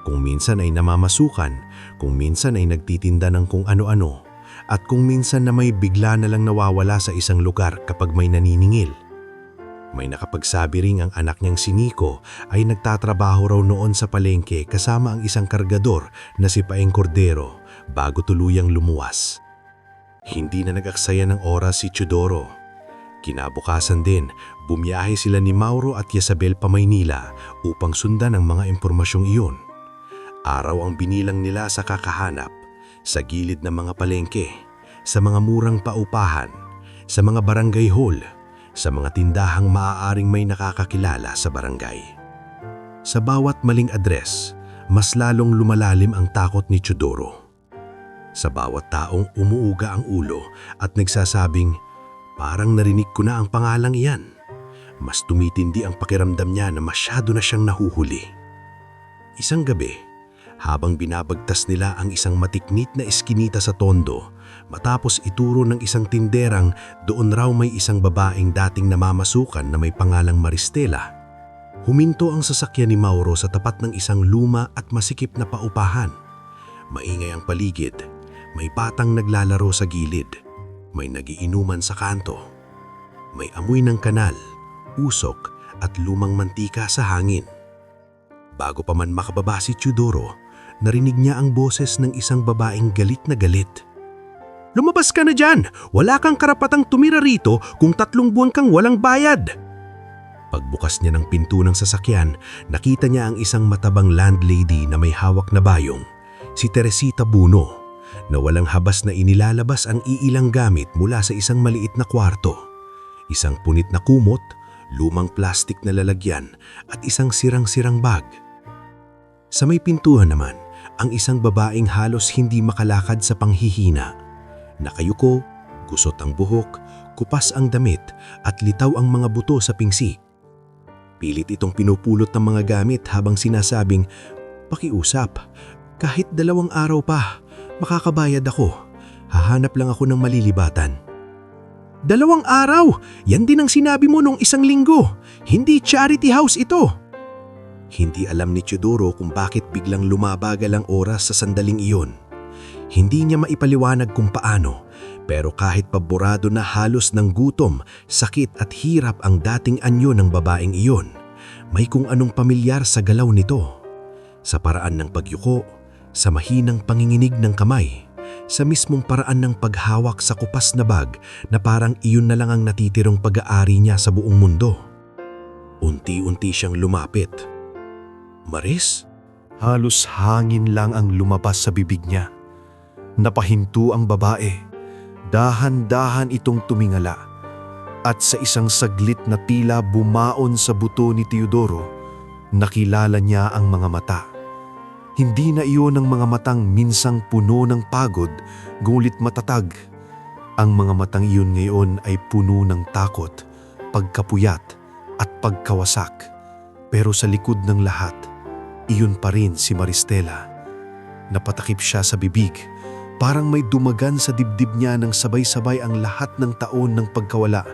Kung minsan ay namamasukan, kung minsan ay nagtitinda ng kung ano-ano, at kung minsan na may bigla na lang nawawala sa isang lugar kapag may naniningil. May nakapagsabi ring ang anak niyang si Nico ay nagtatrabaho raw noon sa palengke kasama ang isang kargador na si Paeng Cordero bago tuluyang lumuwas. Hindi na nag-aksaya ng oras si Teodoro. Kinabukasan din, bumiyahe sila ni Mauro at Isabel pa Maynila upang sundan ang mga impormasyong iyon. Araw ang binilang nila sa kakahanap, sa gilid ng mga palengke, sa mga murang paupahan, sa mga barangay hall, sa mga tindahang maaaring may nakakakilala sa barangay. Sa bawat maling address, mas lalong lumalalim ang takot ni Teodoro. Sa bawat taong umuuga ang ulo at nagsasabing, parang narinig ko na ang pangalang iyan. Mas tumitindi ang pakiramdam niya na masyado na siyang nahuhuli. Isang gabi, habang binabagtas nila ang isang matiknit na eskinita sa Tondo, matapos ituro ng isang tinderang doon raw may isang babaeng dating namamasukan na may pangalang Maristela. Huminto ang sasakyan ni Mauro sa tapat ng isang luma at masikip na paupahan. Maingay ang paligid, may batang naglalaro sa gilid, may nagiinuman sa kanto. May amoy ng kanal, usok at lumang mantika sa hangin. Bago pa man makababa si Teodoro, narinig niya ang boses ng isang babaeng galit na galit. "Lumabas ka na dyan! Wala kang karapatang tumira rito kung 3 buwan kang walang bayad!" Pagbukas niya ng pinto ng sasakyan, nakita niya ang isang matabang landlady na may hawak na bayong, si Teresita Buno, na walang habas na inilalabas ang iilang gamit mula sa isang maliit na kwarto. Isang punit na kumot, lumang plastik na lalagyan at isang sirang-sirang bag. Sa may pintuan naman, ang isang babaeng halos hindi makalakad sa panghihina. Nakayuko, gusot ang buhok, kupas ang damit at litaw ang mga buto sa pingsik. Pilit itong pinupulot ng mga gamit habang sinasabing, "Pakiusap, kahit 2 araw pa, makakabayad ako. Hahanap lang ako ng malilibatan." 2 araw? Yan din ang sinabi mo nung 1 linggo. Hindi charity house ito. Hindi alam ni Teodoro kung bakit biglang lumabagal ang oras sa sandaling iyon. Hindi niya maipaliwanag kung paano, pero kahit paborado na halos ng gutom, sakit at hirap ang dating anyo ng babaeng iyon, may kung anong pamilyar sa galaw nito. Sa paraan ng pagyuko, sa mahinang panginginig ng kamay, sa mismong paraan ng paghawak sa kupas na bag na parang iyon na lang ang natitirong pag-aari niya sa buong mundo. Unti-unti siyang lumapit. "Maris?" Halos hangin lang ang lumabas sa bibig niya. Napahinto ang babae. Dahan-dahan itong tumingala. At sa isang saglit na tila bumaon sa buto ni Teodoro, nakilala niya ang mga mata. Hindi na iyon ang mga matang minsang puno ng pagod, ngunit matatag. Ang mga matang iyon ngayon ay puno ng takot, pagkapuyat at pagkawasak. Pero sa likod ng lahat, iyon pa rin si Maristela. Napatakip siya sa bibig, parang may dumagan sa dibdib niya nang sabay-sabay ang lahat ng taon ng pagkawala,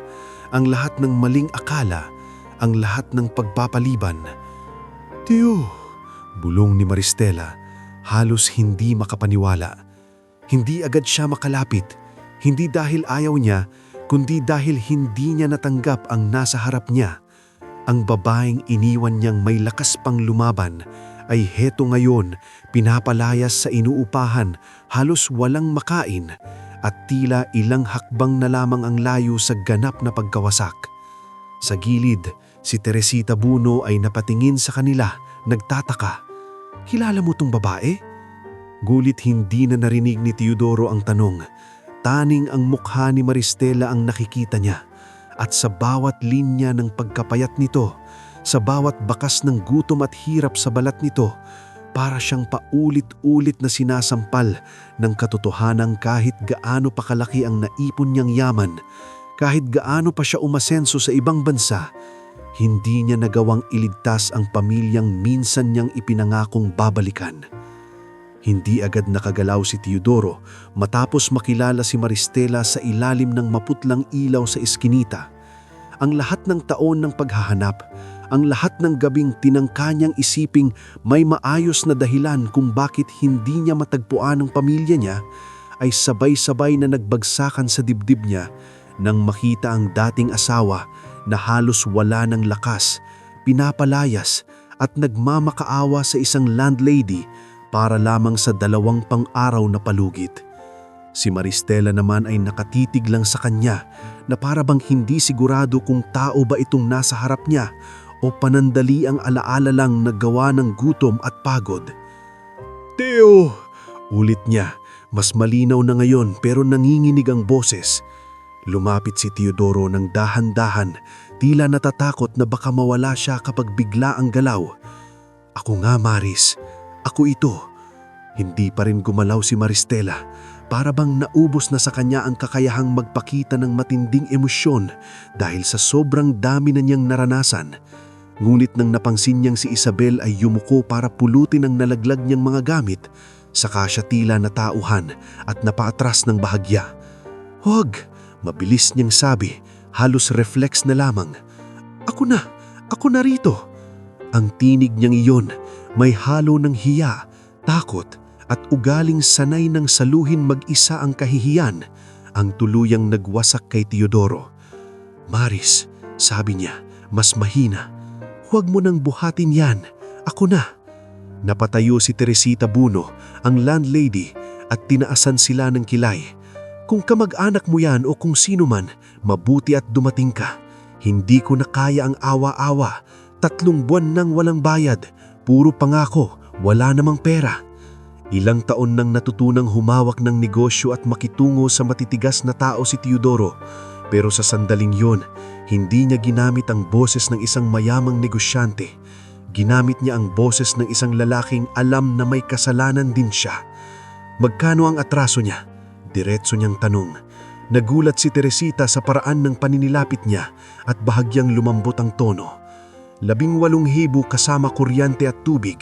ang lahat ng maling akala, ang lahat ng pagpapaliban. "Tiyo!" bulong ni Maristela, halos hindi makapaniwala. Hindi agad siya makalapit, hindi dahil ayaw niya, kundi dahil hindi niya natanggap ang nasa harap niya. Ang babaeng iniwan niyang may lakas pang lumaban ay heto ngayon, pinapalayas sa inuupahan, halos walang makain, at tila ilang hakbang na lamang ang layo sa ganap na pagkawasak. Sa gilid, si Teresita Buno ay napatingin sa kanila, nagtataka. "Kilala mo tong babae?" Gulit hindi na narinig ni Teodoro ang tanong. Taning ang mukha ni Maristela ang nakikita niya, at sa bawat linya ng pagkapayat nito, sa bawat bakas ng gutom at hirap sa balat nito, para siyang paulit-ulit na sinasampal ng katotohanang kahit gaano pa kalaki ang naipon niyang yaman, kahit gaano pa siya umasenso sa ibang bansa, hindi niya nagawang iligtas ang pamilyang minsan niyang ipinangakong babalikan. Hindi agad nakagalaw si Teodoro matapos makilala si Maristela sa ilalim ng maputlang ilaw sa eskinita. Ang lahat ng taon ng paghahanap, ang lahat ng gabing tinangka niyang isiping may maayos na dahilan kung bakit hindi niya matagpuan ang pamilya niya, ay sabay-sabay na nagbagsakan sa dibdib niya nang makita ang dating asawa na halos wala ng lakas, pinapalayas at nagmamakaawa sa isang landlady para lamang sa 2 pang-araw na palugit. Si Maristela naman ay nakatitig lang sa kanya na para bang hindi sigurado kung tao ba itong nasa harap niya o panandali ang alaala lang na gawa ng gutom at pagod. "Teo!" ulit niya, mas malinaw na ngayon pero nanginginig ang boses. Lumapit si Teodoro ng dahan-dahan, tila natatakot na baka mawala siya kapag bigla ang galaw. "Ako nga, Maris. Ako ito." Hindi pa rin gumalaw si Maristela. Para bang naubos na sa kanya ang kakayahang magpakita ng matinding emosyon dahil sa sobrang dami na niyang naranasan. Ngunit nang napansin niyang si Isabel ay yumuko para pulutin ang nalaglag niyang mga gamit, saka siya tila natauhan at napaatras ng bahagya. "Huwag!" mabilis niyang sabi, halos reflex na lamang. Ako na rito." Ang tinig niyang iyon may halo ng hiya, takot at ugaling sanay ng saluhin mag-isa ang kahihiyan, ang tuluyang nagwasak kay Teodoro. "Maris," sabi niya, mas mahina, "huwag mo nang buhatin yan. Ako na. Napatayo si Teresita Buno, ang landlady, at tinaasan sila ng kilay. Kung kamag-anak mo yan o kung sino man, mabuti at dumating ka. Hindi ko na kaya ang awa-awa. 3 buwan nang walang bayad. Puro pangako, wala namang pera. Ilang taon nang natutunang humawak ng negosyo at makitungo sa matitigas na tao si Teodoro. Pero sa sandaling yon, hindi niya ginamit ang boses ng isang mayamang negosyante. Ginamit niya ang boses ng isang lalaking alam na may kasalanan din siya. Magkano ang atraso niya? Diretso niyang tanong. Nagulat si Teresita sa paraan ng paninilapit niya at bahagyang lumambot ang tono. 18,000 kasama kuryente at tubig.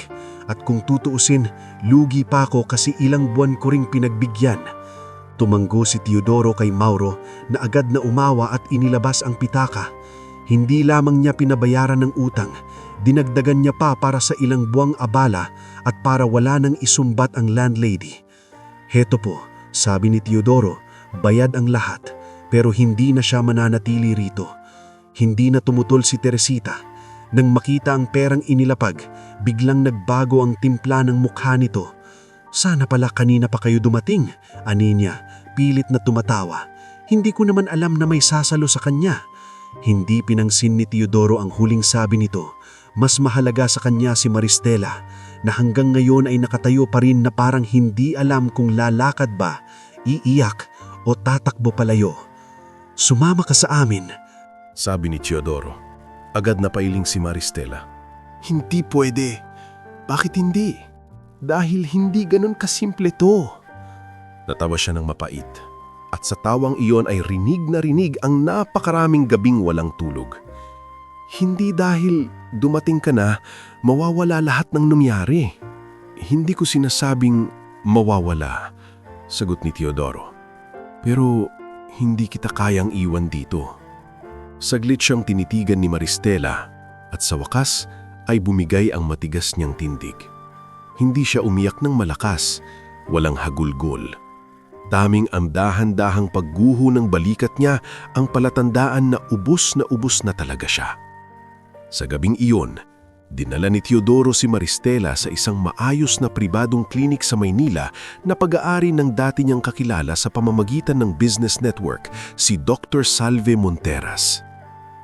At kung tutuusin, lugi pa ako kasi ilang buwan ko ring pinagbigyan. Tumanggo si Teodoro kay Mauro na agad na umawa at inilabas ang pitaka. Hindi lamang niya pinabayaran ng utang, dinagdagan niya pa para sa ilang buwang abala at para wala nang isumbat ang landlady. Heto po, sabi ni Teodoro, bayad ang lahat pero hindi na siya mananatili rito. Hindi na tumutol si Teresita. Nang makita ang perang inilapag, biglang nagbago ang timpla ng mukha nito. Sana pala kanina pa kayo dumating, ani niya, pilit na tumatawa. Hindi ko naman alam na may sasalo sa kanya. Hindi pinangsin ni Teodoro ang huling sabi nito. Mas mahalaga sa kanya si Maristela, na hanggang ngayon ay nakatayo pa rin na parang hindi alam kung lalakad ba, iiyak o tatakbo palayo. Sumama ka sa amin, Sabi ni Teodoro. Agad na pailing si Maristela. Hindi pwede. Bakit hindi? Dahil hindi ganun kasimple to. Natawa siya ng mapait. At sa tawang iyon ay rinig na rinig ang napakaraming gabing walang tulog. Hindi dahil dumating ka na, mawawala lahat ng nangyari. Hindi ko sinasabing mawawala, sagot ni Teodoro. Pero hindi kita kayang iwan dito. Saglit siyang tinitigan ni Maristela at sa wakas ay bumigay ang matigas niyang tindig. Hindi siya umiyak ng malakas, walang hagulgol. Taming ang dahan-dahang pagguho ng balikat niya ang palatandaan na ubos na talaga siya. Sa gabing iyon, dinala ni Teodoro si Maristela sa isang maayos na pribadong klinik sa Maynila na pag-aari ng dati niyang kakilala sa pamamagitan ng business network, si Dr. Salve Monteras.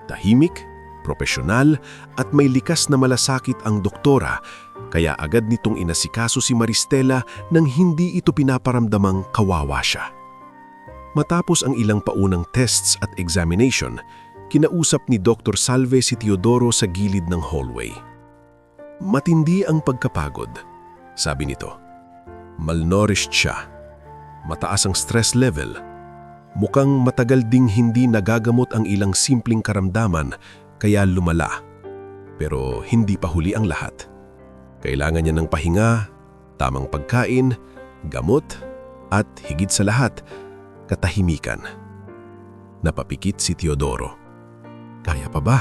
Tahimik, propesyonal at may likas na malasakit ang doktora, kaya agad nitong inasikaso si Maristela nang hindi ito pinaparamdamang kawawa siya. Matapos ang ilang paunang tests at examination, kinausap ni Dr. Salve si Teodoro sa gilid ng hallway. Matindi ang pagkapagod, sabi nito. Malnourished siya. Mataas ang stress level. Mukhang matagal ding hindi nagagamot ang ilang simpleng karamdaman kaya lumala. Pero hindi pa huli ang lahat. Kailangan niya ng pahinga, tamang pagkain, gamot, at higit sa lahat, katahimikan. Napapikit si Teodoro. Kaya pa ba?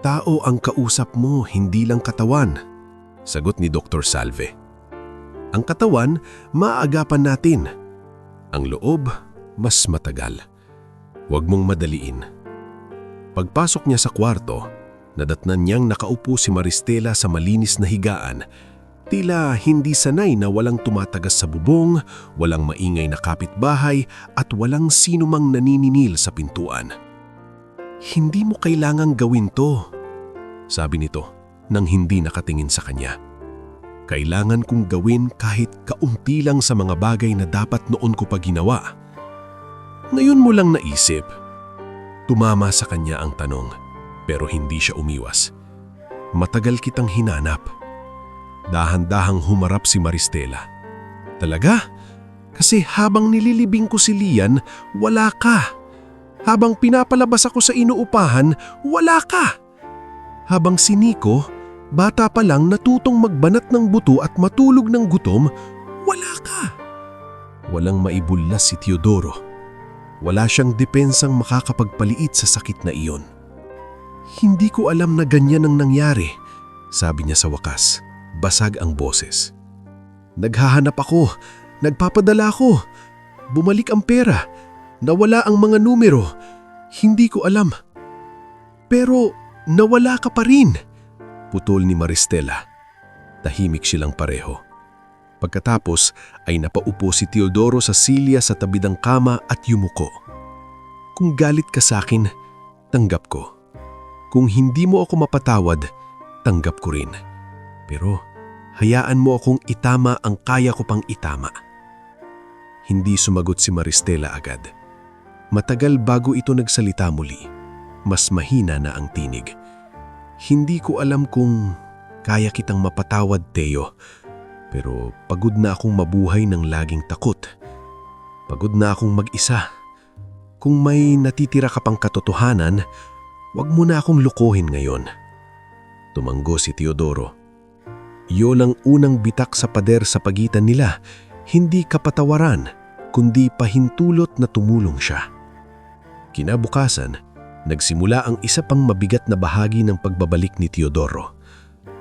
Tao ang kausap mo, hindi lang katawan, sagot ni Dr. Salve. Ang katawan, maaagapan natin. Ang loob, mas matagal. Huwag mong madaliin. Pagpasok niya sa kwarto, nadatnan niyang nakaupo si Maristela sa malinis na higaan. Tila hindi sanay na walang tumatagas sa bubong, walang maingay na kapitbahay at walang sinumang nanininil sa pintuan. Hindi mo kailangang gawin to, sabi nito nang hindi nakatingin sa kanya. Kailangan kong gawin kahit kaunti lang sa mga bagay na dapat noon ko pa ginawa. Ngayon mo lang naisip. Tumama sa kanya ang tanong, pero hindi siya umiwas. Matagal kitang hinanap. Dahan-dahang humarap si Maristela. Talaga? Kasi habang nililibing ko si Lian, wala ka. Habang pinapalabas ako sa inuupahan, wala ka. Habang si Nico, bata pa lang natutong magbanat ng buto at matulog ng gutom, wala ka. Walang maibullas si Teodoro. Wala siyang depensang makakapagpaliit sa sakit na iyon. Hindi ko alam na ganyan ang nangyari, sabi niya sa wakas. Basag ang boses. Naghahanap ako, nagpapadala ako. Bumalik ang pera, nawala ang mga numero. Hindi ko alam. Pero nawala ka pa rin. Putol ni Maristela. Tahimik silang pareho. Pagkatapos ay napaupo si Teodoro sa silya sa tabi ng kama at yumuko. Kung galit ka sa akin, tanggap ko. Kung hindi mo ako mapatawad, tanggap ko rin. Pero hayaan mo akong itama ang kaya ko pang itama. Hindi sumagot si Maristela agad. Matagal bago ito nagsalita muli. Mas mahina na ang tinig. Hindi ko alam kung kaya kitang mapatawad, Teo. Pero pagod na akong mabuhay ng laging takot. Pagod na akong mag-isa. Kung may natitira ka pang katotohanan, wag mo na akong lukuhin ngayon. Tumanggo si Teodoro. Iyon ang unang bitak sa pader sa pagitan nila. Hindi kapatawaran, kundi pahintulot na tumulong siya. Kinabukasan, nagsimula ang isa pang mabigat na bahagi ng pagbabalik ni Teodoro,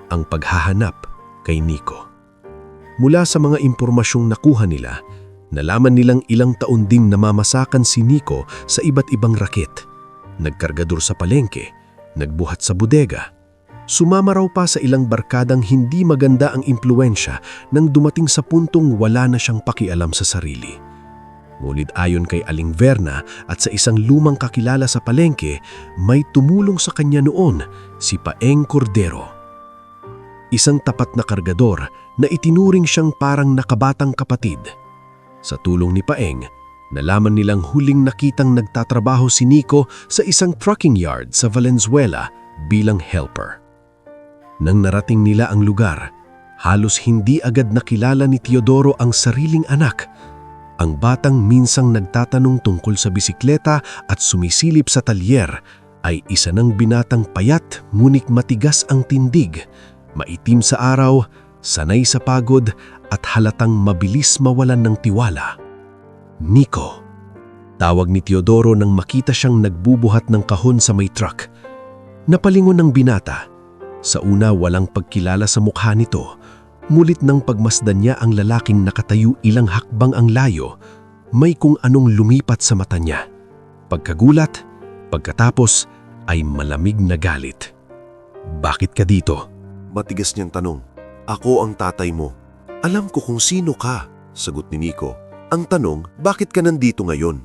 ang paghahanap kay Nico. Mula sa mga impormasyong nakuha nila, nalaman nilang ilang taon ding namamasakan si Nico sa iba't ibang raket. Nagkargador sa palengke, nagbuhat sa bodega. Sumama raw pa sa ilang barkadang hindi maganda ang impluensya nang dumating sa puntong wala na siyang pakialam sa sarili. Ngunit ayon kay Aling Verna at sa isang lumang kakilala sa palengke, may tumulong sa kanya noon, si Paeng Cordero. Isang tapat na kargador na itinuring siyang parang nakabatang kapatid. Sa tulong ni Paeng, nalaman nilang huling nakitang nagtatrabaho si Nico sa isang trucking yard sa Valenzuela bilang helper. Nang narating nila ang lugar, halos hindi agad nakilala ni Teodoro ang sariling anak. Ang batang minsang nagtatanong tungkol sa bisikleta at sumisilip sa talyer ay isa ng binatang payat ngunit matigas ang tindig, maitim sa araw, sanay sa pagod at halatang mabilis mawalan ng tiwala. Nico. Tawag ni Teodoro nang makita siyang nagbubuhat ng kahon sa may truck. Napalingon ng binata. Sa una walang pagkilala sa mukha nito. Mulit nang pagmasdan niya ang lalaking nakatayo ilang hakbang ang layo, may kung anong lumipat sa mata niya. Pagkagulat, pagkatapos ay malamig na galit. "Bakit ka dito?" Matigas niyang tanong. "Ako ang tatay mo. Alam ko kung sino ka," sagot ni Nico. "Ang tanong, bakit ka nandito ngayon?"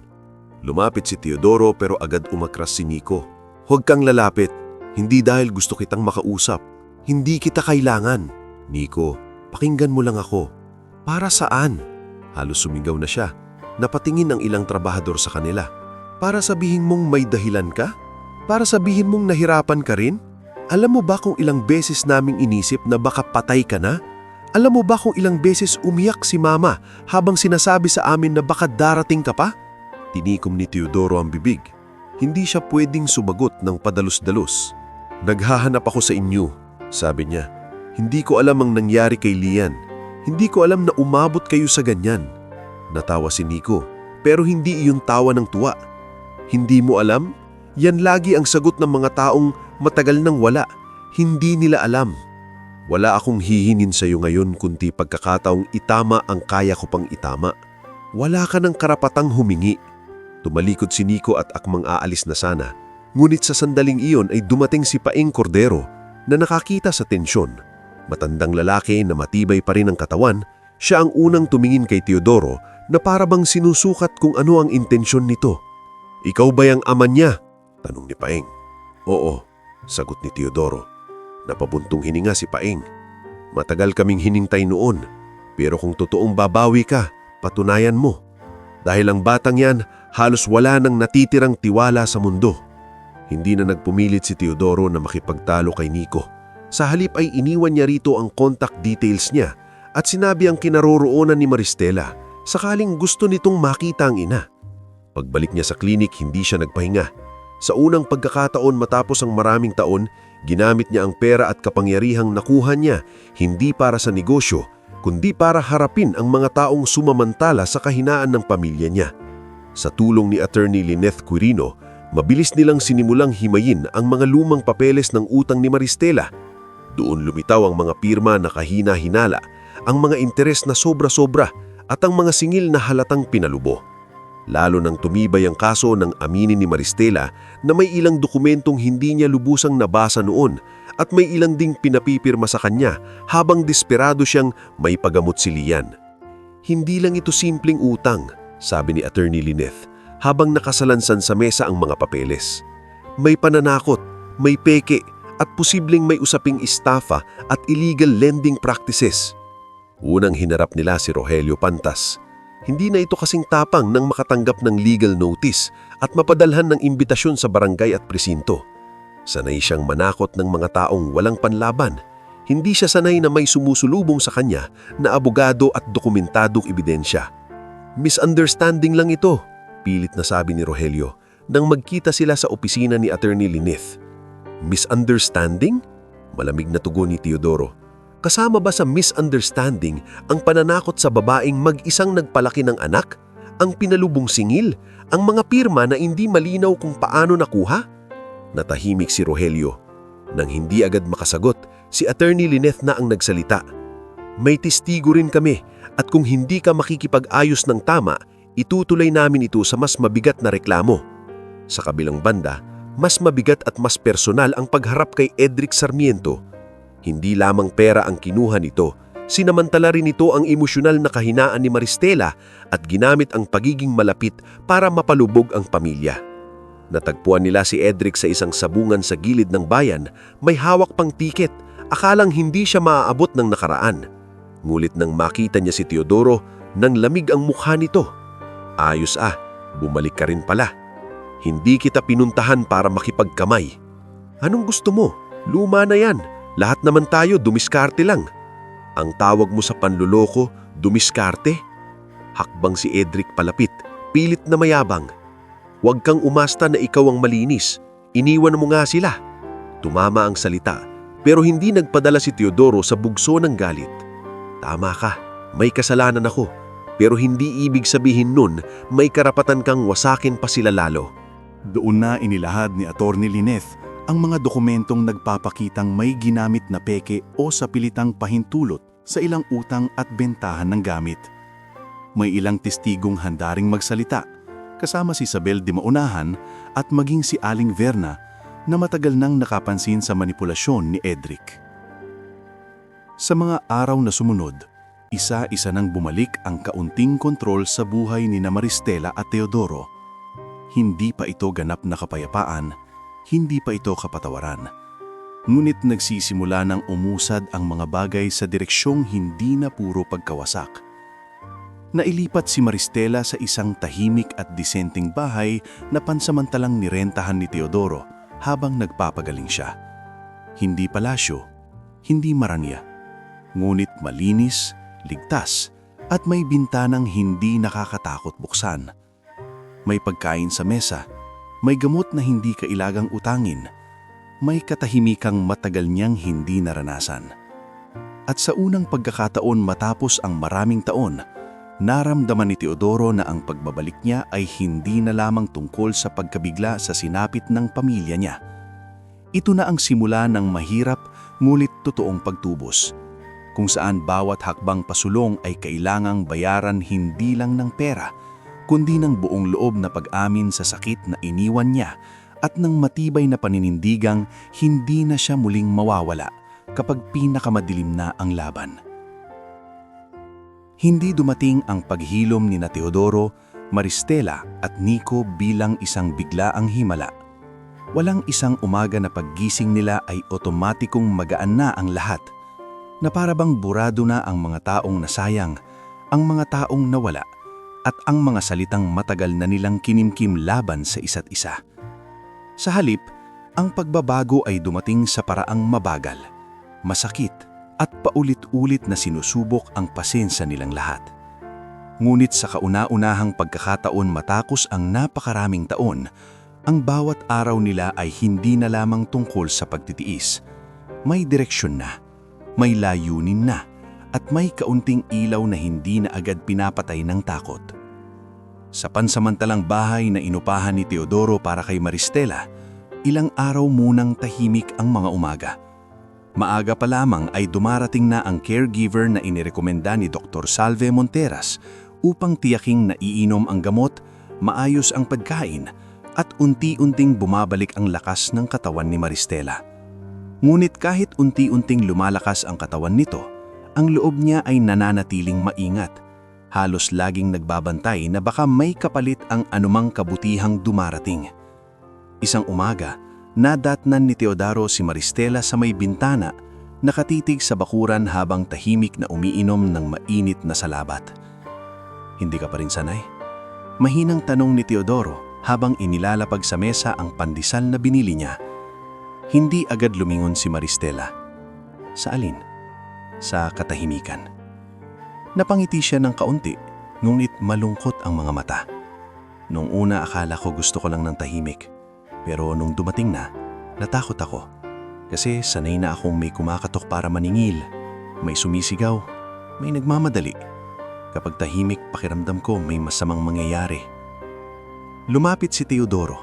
Lumapit si Teodoro pero agad umakras si Nico. "Huwag kang lalapit. Hindi dahil gusto kitang makausap. Hindi kita kailangan." "Nico, pakinggan mo lang ako." "Para saan?" Halos sumigaw na siya. Napatingin ang ilang trabahador sa kanila. "Para sabihin mong may dahilan ka? Para sabihin mong nahirapan ka rin? Alam mo ba kung ilang beses naming inisip na baka patay ka na? Alam mo ba kung ilang beses umiyak si Mama habang sinasabi sa amin na baka darating ka pa?" Tinikom ni Teodoro ang bibig. Hindi siya pwedeng sumagot ng padalus-dalus. "Naghahanap ako sa inyo," sabi niya. "Hindi ko alam ang nangyari kay Lian. Hindi ko alam na umabot kayo sa ganyan." Natawa si Nico, pero hindi iyon tawa ng tuwa. "Hindi mo alam? Yan lagi ang sagot ng mga taong matagal nang wala. Hindi nila alam. Wala akong hihinin sa iyo ngayon kundi pagkakataong itama ang kaya ko pang itama. Wala ka ng karapatang humingi." Tumalikod si Nico at akmang aalis na sana. Ngunit sa sandaling iyon ay dumating si Paeng Cordero na nakakita sa tensyon. Matandang lalaki na matibay pa rin ang katawan, siya ang unang tumingin kay Teodoro na parabang sinusukat kung ano ang intensyon nito. "Ikaw ba yung ama niya?" tanong ni Paeng. "Oo," sagot ni Teodoro. Napabuntong hininga si Paeng. "Matagal kaming hinintay noon, pero kung totoong babawi ka, patunayan mo. Dahil ang batang yan, halos wala nang natitirang tiwala sa mundo." Hindi na nagpumilit si Teodoro na makipagtalo kay Nico. Sa halip ay iniwan niya rito ang contact details niya at sinabi ang kinaroroonan ni Maristela sakaling gusto nitong makita ang ina. Pagbalik niya sa klinik, hindi siya nagpahinga. Sa unang pagkakataon matapos ang maraming taon, ginamit niya ang pera at kapangyarihang nakuha niya hindi para sa negosyo, kundi para harapin ang mga taong sumamantala sa kahinaan ng pamilya niya. Sa tulong ni Attorney Lyneth Quirino, mabilis nilang sinimulang himayin ang mga lumang papeles ng utang ni Maristela. Doon lumitaw ang mga pirma na kahina-hinala, ang mga interes na sobra-sobra at ang mga singil na halatang pinalubo. Lalo nang tumibay ang kaso ng aminin ni Maristela na may ilang dokumentong hindi niya lubusang nabasa noon at may ilan ding pinapipirma sa kanya habang desperado siyang may pagamot si Lian. Hindi lang ito simpleng utang, sabi ni Attorney Lineth habang nakasalansan sa mesa ang mga papeles. May pananakot, may peke at posibleng may usaping estafa at illegal lending practices. Unang hinarap nila si Rogelio Pantas. Hindi na ito kasing tapang nang makatanggap ng legal notice at mapadalhan ng imbitasyon sa barangay at presinto. Sanay siyang manakot ng mga taong walang panlaban. Hindi siya sanay na may sumusulubong sa kanya na abogado at dokumentadong ebidensya. Misunderstanding lang ito, pilit na sabi ni Rogelio nang magkita sila sa opisina ni Attorney Lineth. Misunderstanding? Malamig na tugon ni Teodoro. Kasama ba sa misunderstanding ang pananakot sa babaeng mag-isang nagpalaki ng anak? Ang pinalubong singil? Ang mga pirma na hindi malinaw kung paano nakuha? Natahimik si Rogelio. Nang hindi agad makasagot, si Attorney Lineth na ang nagsalita. May testigo rin kami at kung hindi ka makikipag-ayos ng tama, itutuloy namin ito sa mas mabigat na reklamo. Sa kabilang banda, mas mabigat at mas personal ang pagharap kay Edric Sarmiento. Hindi lamang pera ang kinuha nito, sinamantala rin ito ang emosyonal na kahinaan ni Maristela at ginamit ang pagiging malapit para mapalubog ang pamilya. Natagpuan nila si Edric sa isang sabungan sa gilid ng bayan, may hawak pang tiket, akalang hindi siya maaabot ng nakaraan. Ngulit nang makita niya si Teodoro, nang lamig ang mukha nito. Ayos bumalik ka rin pala. Hindi kita pinuntahan para makipagkamay. Anong gusto mo? Luma na yan. Lahat naman tayo dumiskarte lang. Ang tawag mo sa panluloko, dumiskarte? Hakbang si Edric palapit, pilit na mayabang. Huwag kang umasta na ikaw ang malinis. Iniwan mo nga sila. Tumama ang salita, pero hindi nagpadala si Teodoro sa bugso ng galit. Tama ka, may kasalanan ako. Pero hindi ibig sabihin nun may karapatan kang wasakin pa sila lalo. Doon na inilahad ni Attorney Lineth ang mga dokumentong nagpapakitang may ginamit na peke o sapilitang pahintulot sa ilang utang at bentahan ng gamit. May ilang testigong handaring magsalita, kasama si Isabel de Maunahan at maging si Aling Verna na matagal nang nakapansin sa manipulasyon ni Edric. Sa mga araw na sumunod, isa-isa nang bumalik ang kaunting kontrol sa buhay ni Maristela at Teodoro. Hindi pa ito ganap na kapayapaan, hindi pa ito kapatawaran. Ngunit nagsisimula ng umusad ang mga bagay sa direksyong hindi na puro pagkawasak. Nailipat si Maristela sa isang tahimik at disenteng bahay na pansamantalang nirentahan ni Teodoro habang nagpapagaling siya. Hindi palasyo, hindi maranya, ngunit malinis, ligtas at may bintanang hindi nakakatakot buksan. May pagkain sa mesa, may gamot na hindi kailagang utangin, may katahimikang matagal niyang hindi naranasan. At sa unang pagkakataon matapos ang maraming taon, naramdaman ni Teodoro na ang pagbabalik niya ay hindi na lamang tungkol sa pagkabigla sa sinapit ng pamilya niya. Ito na ang simula ng mahirap ngunit totoong pagtubos, kung saan bawat hakbang pasulong ay kailangang bayaran hindi lang ng pera, kundi ng buong loob na pag-amin sa sakit na iniwan niya at ng matibay na paninindigang hindi na siya muling mawawala kapag pinakamadilim na ang laban. Hindi dumating ang paghilom ni Teodoro, Maristela at Nico bilang isang biglaang himala. Walang isang umaga na paggising nila ay otomatikong magaan na ang lahat, na parabang burado na ang mga taong nasayang, ang mga taong nawala, at ang mga salitang matagal na nilang kinimkim laban sa isa't isa. Sa halip, ang pagbabago ay dumating sa paraang mabagal, masakit, at paulit-ulit na sinusubok ang pasensya nilang lahat. Ngunit sa kauna-unahang pagkakataon matapos ang napakaraming taon, ang bawat araw nila ay hindi na lamang tungkol sa pagtitiis. May direksyon na, may layunin na, at may kaunting ilaw na hindi na agad pinapatay ng takot. Sa pansamantalang bahay na inupahan ni Teodoro para kay Maristela, ilang araw munang tahimik ang mga umaga. Maaga pa lamang ay dumarating na ang caregiver na inirekomenda ni Dr. Salve Monteras upang tiyaking naiinom ang gamot, maayos ang pagkain, at unti-unting bumabalik ang lakas ng katawan ni Maristela. Ngunit kahit unti-unting lumalakas ang katawan nito, ang loob niya ay nananatiling maingat. Halos laging nagbabantay na baka may kapalit ang anumang kabutihang dumarating. Isang umaga, nadatnan ni Teodoro si Maristela sa may bintana, nakatitig sa bakuran habang tahimik na umiinom ng mainit na salabat. "Hindi ka pa rin sanay?" Mahinang tanong ni Teodoro habang inilalapag sa mesa ang pandesal na binili niya. Hindi agad lumingon si Maristela. Sa alin? Sa katahimikan. Napangiti siya ng kaunti, ngunit malungkot ang mga mata. Nung una akala ko gusto ko lang ng tahimik, pero nung dumating na, natakot ako. Kasi sanay na akong may kumakatok para maningil, may sumisigaw, may nagmamadali. Kapag tahimik, pakiramdam ko may masamang mangyayari. Lumapit si Teodoro,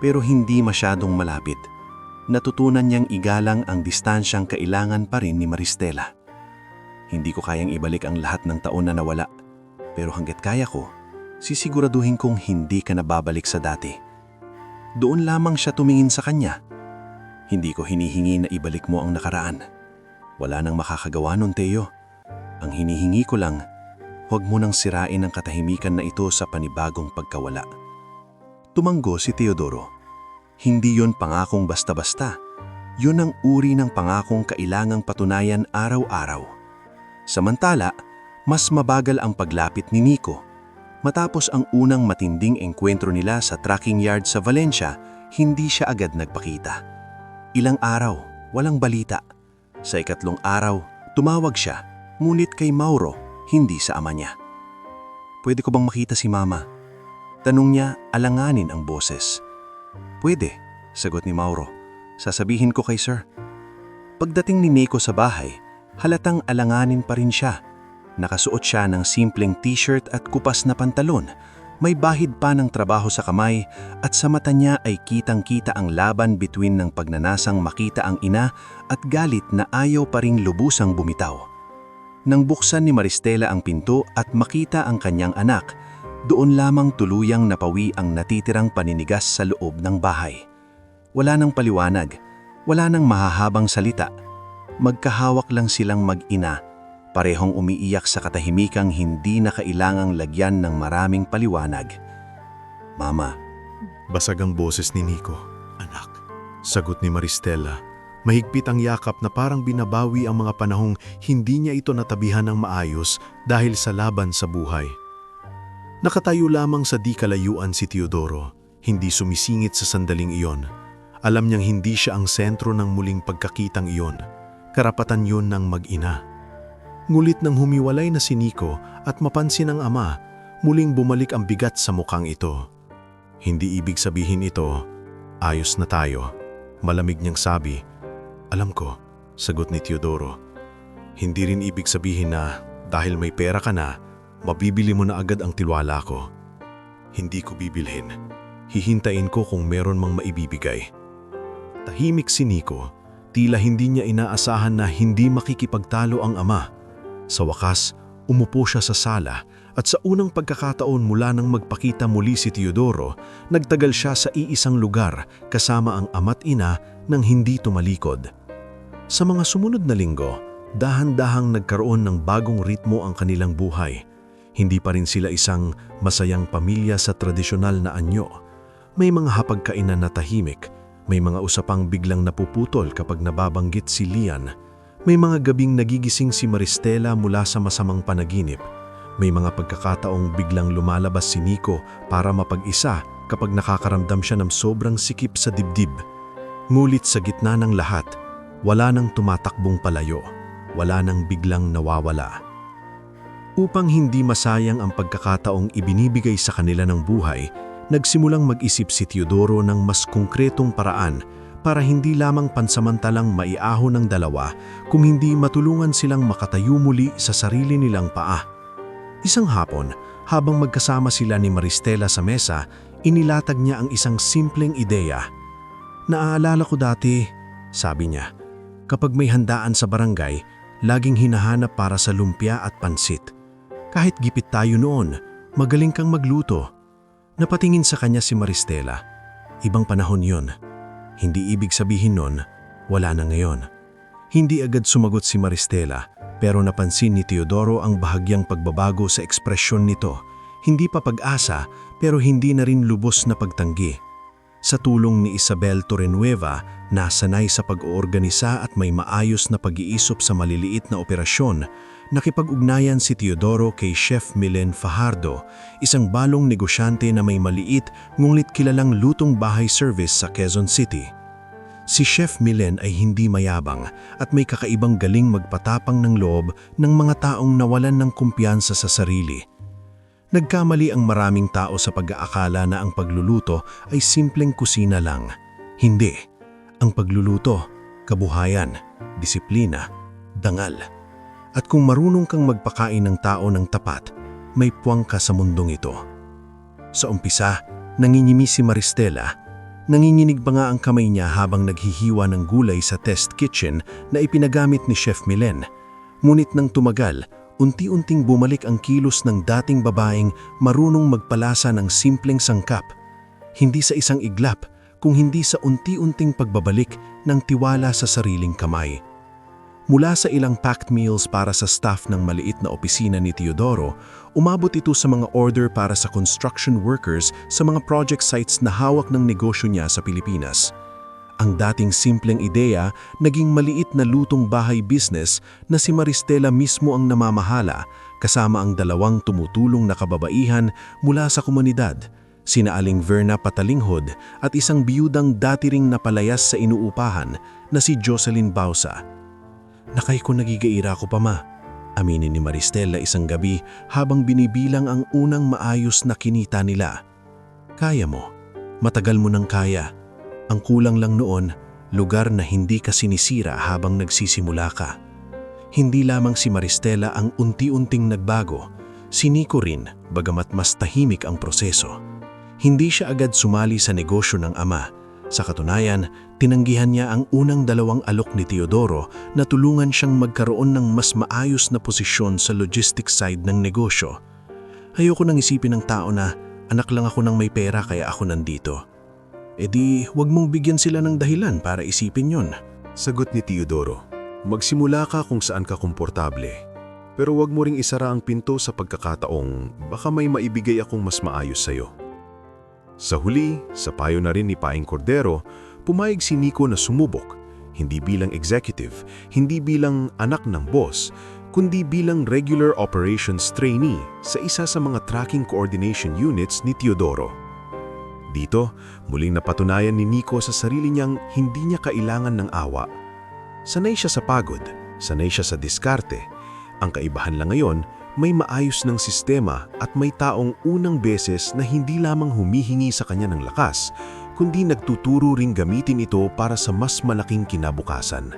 pero hindi masyadong malapit. Natutunan niyang igalang ang distansyang kailangan pa rin ni Maristela. Hindi ko kayang ibalik ang lahat ng taon na nawala, pero hanggat kaya ko, sisiguraduhin kong hindi ka na babalik sa dati. Doon lamang siya tumingin sa kanya. Hindi ko hinihingi na ibalik mo ang nakaraan. Wala nang makakagawa nun, Teo. Ang hinihingi ko lang, huwag mo nang sirain ang katahimikan na ito sa panibagong pagkawala. Tumanggo si Teodoro. Hindi yon pangakong basta-basta. Yun ang uri ng pangakong kailangang patunayan araw-araw. Samantala, mas mabagal ang paglapit ni Nico. Matapos ang unang matinding engkwentro nila sa tracking yard sa Valencia, hindi siya agad nagpakita. Ilang araw, walang balita. Sa ikatlong araw, tumawag siya, ngunit kay Mauro, hindi sa ama niya. "Pwede ko bang makita si Mama?" Tanong niya, alanganin ang boses. "Pwede," sagot ni Mauro. "Sasabihin ko kay Sir." Pagdating ni Nico sa bahay, halatang alanganin pa rin siya. Nakasuot siya ng simpleng t-shirt at kupas na pantalon. May bahid pa ng trabaho sa kamay at sa mata niya ay kitang-kita ang laban between ng pagnanasang makita ang ina at galit na ayaw pa ring lubusang bumitaw. Nang buksan ni Maristela ang pinto at makita ang kanyang anak, doon lamang tuluyang napawi ang natitirang paninigas sa loob ng bahay. Wala nang paliwanag, wala nang mahahabang salita. Magkahawak lang silang mag-ina, parehong umiiyak sa katahimikang hindi na kailangang lagyan ng maraming paliwanag. "Mama." Basag ang boses ni Nico. "Anak," sagot ni Maristela. Mahigpit ang yakap na parang binabawi ang mga panahong hindi niya ito natabihan ng maayos dahil sa laban sa buhay. Nakatayo lamang sa di kalayuan si Teodoro, hindi sumisingit sa sandaling iyon. Alam niyang hindi siya ang sentro ng muling pagkakitang iyon. Karapatan yun ng mag-ina. Ngulit nang humiwalay na si Nico at mapansin ng ama, muling bumalik ang bigat sa mukhang ito. Hindi ibig sabihin ito, ayos na tayo. Malamig niyang sabi. "Alam ko," sagot ni Teodoro. "Hindi rin ibig sabihin na dahil may pera ka na, mabibili mo na agad ang tiwala ko. Hindi ko bibilhin. Hihintayin ko kung meron mang maibibigay." Tahimik si Nico, tila hindi niya inaasahan na hindi makikipagtalo ang ama. Sa wakas, umupo siya sa sala at sa unang pagkakataon mula nang magpakita muli si Teodoro, nagtagal siya sa iisang lugar kasama ang ama't ina nang hindi tumalikod. Sa mga sumunod na linggo, dahan-dahang nagkaroon ng bagong ritmo ang kanilang buhay. Hindi pa rin sila isang masayang pamilya sa tradisyonal na anyo. May mga hapagkainan na tahimik, may mga usapang biglang napuputol kapag nababanggit si Lian. May mga gabing nagigising si Maristela mula sa masamang panaginip. May mga pagkakataong biglang lumalabas si Nico para mapag-isa kapag nakakaramdam siya ng sobrang sikip sa dibdib. Ngulit sa gitna ng lahat, wala nang tumatakbong palayo, wala nang biglang nawawala. Upang hindi masayang ang pagkakataong ibinibigay sa kanila ng buhay, nagsimulang mag-isip si Teodoro ng mas konkretong paraan para hindi lamang pansamantalang maiahon ng dalawa, kung hindi matulungan silang makatayo muli sa sarili nilang paa. Isang hapon, habang magkasama sila ni Maristela sa mesa, inilatag niya ang isang simpleng ideya. "Naaalala ko dati," sabi niya, "kapag may handaan sa barangay, laging hinahanap para sa lumpia at pansit. Kahit gipit tayo noon, magaling kang magluto." Napatingin sa kanya si Maristela. Ibang panahon yon. Hindi ibig sabihin nun, Wala na ngayon. Hindi agad sumagot si Maristela, pero napansin ni Teodoro ang bahagyang pagbabago sa ekspresyon nito. Hindi pa pag-asa, pero hindi na rin lubos na pagtanggi. Sa tulong ni Isabel Torrenueva, nasanay sa pag-oorganisa at may maayos na pag-iisip sa maliliit na operasyon, nakipag-ugnayan si Teodoro kay Chef Milen Fajardo, isang balong negosyante na may maliit ngunit kilalang lutong bahay service sa Quezon City. Si Chef Milen ay hindi mayabang at may kakaibang galing magpatapang ng loob ng mga taong nawalan ng kumpiyansa sa sarili. Nagkamali ang maraming tao sa pag-aakala na ang pagluluto ay simpleng kusina lang. Hindi. Ang pagluluto, kabuhayan, disiplina, dangal. At kung marunong kang magpakain ng tao ng tapat, may puwang ka sa mundong ito. Sa umpisa, nanginginig si Maristela. Nanginginig pa nga ang kamay niya habang naghihiwa ng gulay sa test kitchen na ipinagamit ni Chef Milen. Ngunit nang tumagal, unti-unting bumalik ang kilos ng dating babaeng marunong magpalasa ng simpleng sangkap. Hindi sa isang iglap, kung hindi sa unti-unting pagbabalik ng tiwala sa sariling kamay. Mula sa ilang packed meals para sa staff ng maliit na opisina ni Teodoro, umabot ito sa mga order para sa construction workers sa mga project sites na hawak ng negosyo niya sa Pilipinas. Ang dating simpleng ideya naging maliit na lutong bahay business na si Maristela mismo ang namamahala kasama ang dalawang tumutulong na kababaihan mula sa komunidad, sina Aling Verna Patalinghod at isang biyudang dati ring napalayas sa inuupahan na si Jocelyn Bausa. "Nakay ko nagigaira ko pa ma," aminin ni Maristela isang gabi habang binibilang ang unang maayos na kinita nila. "Kaya mo, matagal mo nang kaya. Ang kulang lang noon, lugar na hindi ka sinisira habang nagsisimula ka." Hindi lamang si Maristela ang unti-unting nagbago, si Nico rin, bagamat mas tahimik ang proseso. Hindi siya agad sumali sa negosyo ng ama. Sa katunayan, tinanggihan niya ang unang dalawang alok ni Teodoro na tulungan siyang magkaroon ng mas maayos na posisyon sa logistics side ng negosyo. "Ayoko nang isipin ng tao na anak lang ako ng may pera kaya ako nandito. E di, huwag mong bigyan sila ng dahilan para isipin yon." Sagot ni Teodoro, magsimula ka kung saan ka komportable. Pero wag mo ring isara ang pinto sa pagkakataong baka may maibigay akong mas maayos sa'yo. Sa huli, sa payo na rin ni Paing Cordero, pumayag si Nico na sumubok, hindi bilang executive, hindi bilang anak ng boss, kundi bilang regular operations trainee sa isa sa mga tracking coordination units ni Teodoro. Dito, muling napatunayan ni Nico sa sarili niyang hindi niya kailangan ng awa. Sanay siya sa pagod, sanay siya sa diskarte. Ang kaibahan lang ngayon, may maayos ng sistema at may taong unang beses na hindi lamang humihingi sa kanya ng lakas, kundi nagtuturo ring gamitin ito para sa mas malaking kinabukasan.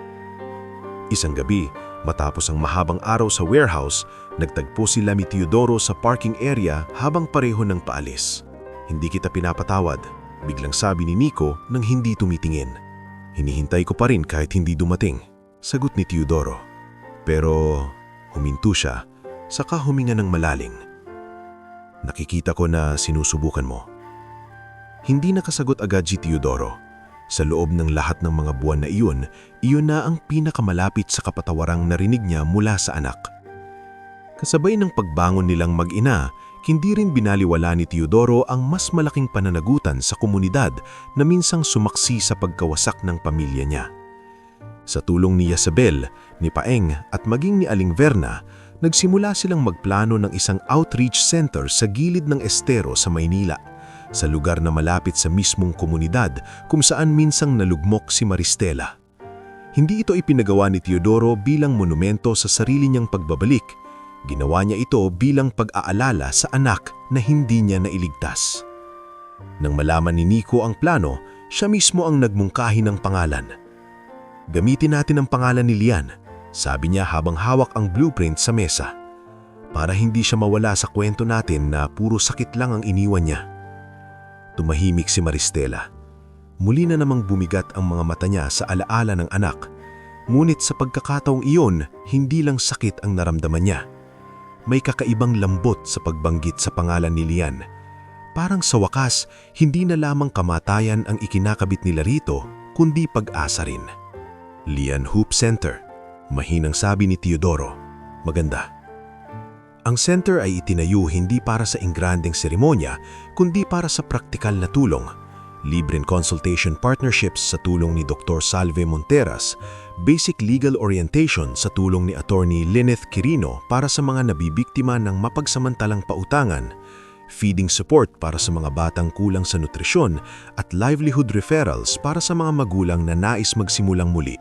Isang gabi, matapos ang mahabang araw sa warehouse, nagtagpo sila ni Teodoro sa parking area habang pareho ng paalis. "Hindi kita pinapatawad," biglang sabi ni Nico nang hindi tumitingin. "Hinihintay ko pa rin kahit hindi dumating," sagot ni Teodoro. Pero huminto siya, saka huminga ng malalim. "Nakikita ko na sinusubukan mo." Hindi nakasagot agad si Teodoro. Sa loob ng lahat ng mga buwan na iyon na ang pinakamalapit sa kapatawarang narinig niya mula sa anak. Kasabay ng pagbangon nilang mag-ina, hindi rin binaliwala ni Teodoro ang mas malaking pananagutan sa komunidad na minsang sumaksi sa pagkawasak ng pamilya niya. Sa tulong ni Isabel, ni Paeng at maging ni Aling Verna, nagsimula silang magplano ng isang outreach center sa gilid ng estero sa Maynila, sa lugar na malapit sa mismong komunidad kung saan minsang nalugmok si Maristela. Hindi ito ipinagawa ni Teodoro bilang monumento sa sarili niyang pagbabalik. Ginawa niya ito bilang pag-aalala sa anak na hindi niya nailigtas. Nang malaman ni Nico ang plano, siya mismo ang nagmungkahi ng pangalan. "Gamitin natin ang pangalan ni Lian," sabi niya habang hawak ang blueprint sa mesa. "Para hindi siya mawala sa kwento natin na puro sakit lang ang iniwan niya." Tumahimik si Maristela. Muli na namang bumigat ang mga mata niya sa alaala ng anak. Ngunit sa pagkakataong iyon, hindi lang sakit ang naramdaman niya. May kakaibang lambot sa pagbanggit sa pangalan ni Lian. Parang sa wakas, hindi na lamang kamatayan ang ikinakabit nila rito, kundi pag-asa rin. Lian Hope Center. Mahinang sabi ni Teodoro. Maganda. Ang center ay itinayo hindi para sa ingranding seremonya, kundi para sa praktikal na tulong. Libreng consultation partnerships sa tulong ni Dr. Salve Monteras, basic legal orientation sa tulong ni Attorney Lyneth Quirino para sa mga nabibiktima ng mapagsamantalang pautangan, feeding support para sa mga batang kulang sa nutrisyon at livelihood referrals para sa mga magulang na nais magsimulang muli.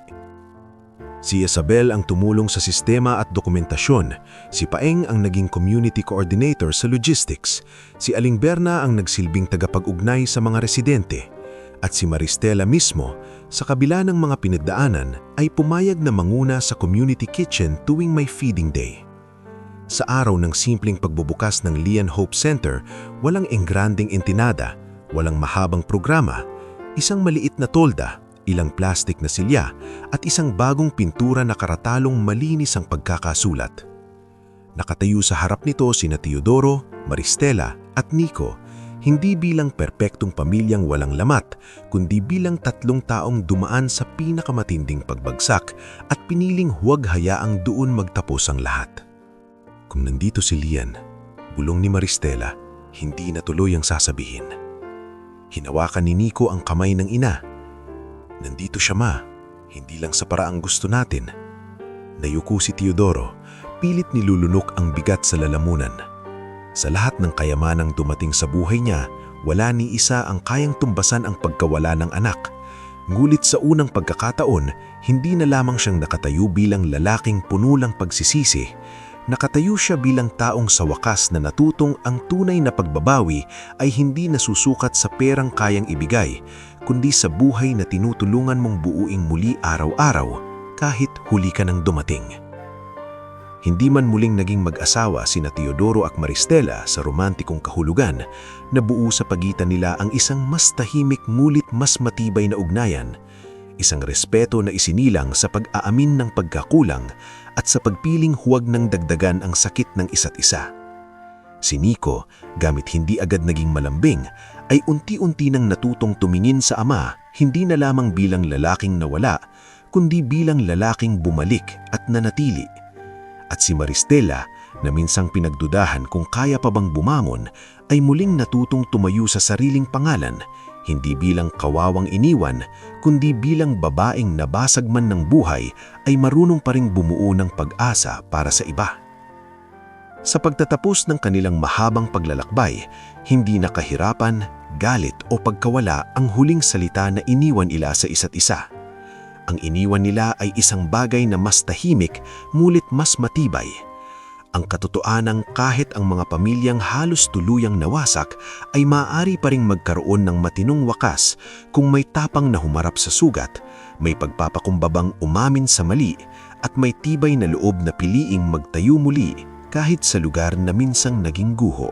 Si Isabel ang tumulong sa sistema at dokumentasyon, si Paeng ang naging community coordinator sa logistics, si Aling Berna ang nagsilbing tagapag-ugnay sa mga residente, at si Maristela mismo, sa kabila ng mga pinagdaanan, ay pumayag na manguna sa community kitchen tuwing may feeding day. Sa araw ng simpleng pagbubukas ng Lian Hope Center, walang engranding entinada, walang mahabang programa, isang maliit na tolda, ilang plastik na silya at isang bagong pintura na karatalong malinis ang pagkakasulat. Nakatayo sa harap nito sina Teodoro, Maristela at Nico, hindi bilang perpektong pamilyang walang lamat, kundi bilang tatlong taong dumaan sa pinakamatinding pagbagsak at piniling huwag hayaang doon magtapos ang lahat. Kung nandito si Lian, bulong ni Maristela, hindi natuloy ang sasabihin. Hinawakan ni Nico ang kamay ng ina. Nandito siya, ma. Hindi lang sa paraang gusto natin. Nayuko si Teodoro, pilit nilulunok ang bigat sa lalamunan. Sa lahat ng kayamanang dumating sa buhay niya, wala ni isa ang kayang tumbasan ang pagkawala ng anak. Ngulit sa unang pagkakataon, hindi na lamang siyang nakatayo bilang lalaking puno ng pagsisisi. Nakatayo siya bilang taong sa wakas na natutong ang tunay na pagbabawi ay hindi nasusukat sa perang kayang ibigay, kundi sa buhay na tinutulungan mong buuing muli araw-araw kahit huli ka nang dumating. Hindi man muling naging mag-asawa sina Teodoro at Maristela sa romantikong kahulugan, nabuo sa pagitan nila ang isang mas tahimik ngulit mas matibay na ugnayan, isang respeto na isinilang sa pag-aamin ng pagkakulang at sa pagpiling huwag nang dagdagan ang sakit ng isa't isa. Si Nico, gamit hindi agad naging malambing, ay unti-unti nang natutong tumingin sa ama, hindi na lamang bilang lalaking nawala, kundi bilang lalaking bumalik at nanatili. At si Maristela, na minsang pinagdudahan kung kaya pa bang bumangon, ay muling natutong tumayo sa sariling pangalan, hindi bilang kawawang iniwan, kundi bilang babaeng nabasag man ng buhay ay marunong pa ring bumuo ng pag-asa para sa iba. Sa pagtatapos ng kanilang mahabang paglalakbay, hindi na kahirapan, galit o pagkawala ang huling salita na iniwan nila sa isa't isa. Ang iniwan nila ay isang bagay na mas tahimik, ngunit mas matibay. Ang katotoanang kahit ang mga pamilyang halos tuluyang nawasak ay maaari pa ring magkaroon ng matinong wakas kung may tapang na humarap sa sugat, may pagpapakumbabang umamin sa mali at may tibay na loob na piliing magtayo muli kahit sa lugar na minsang naging guho.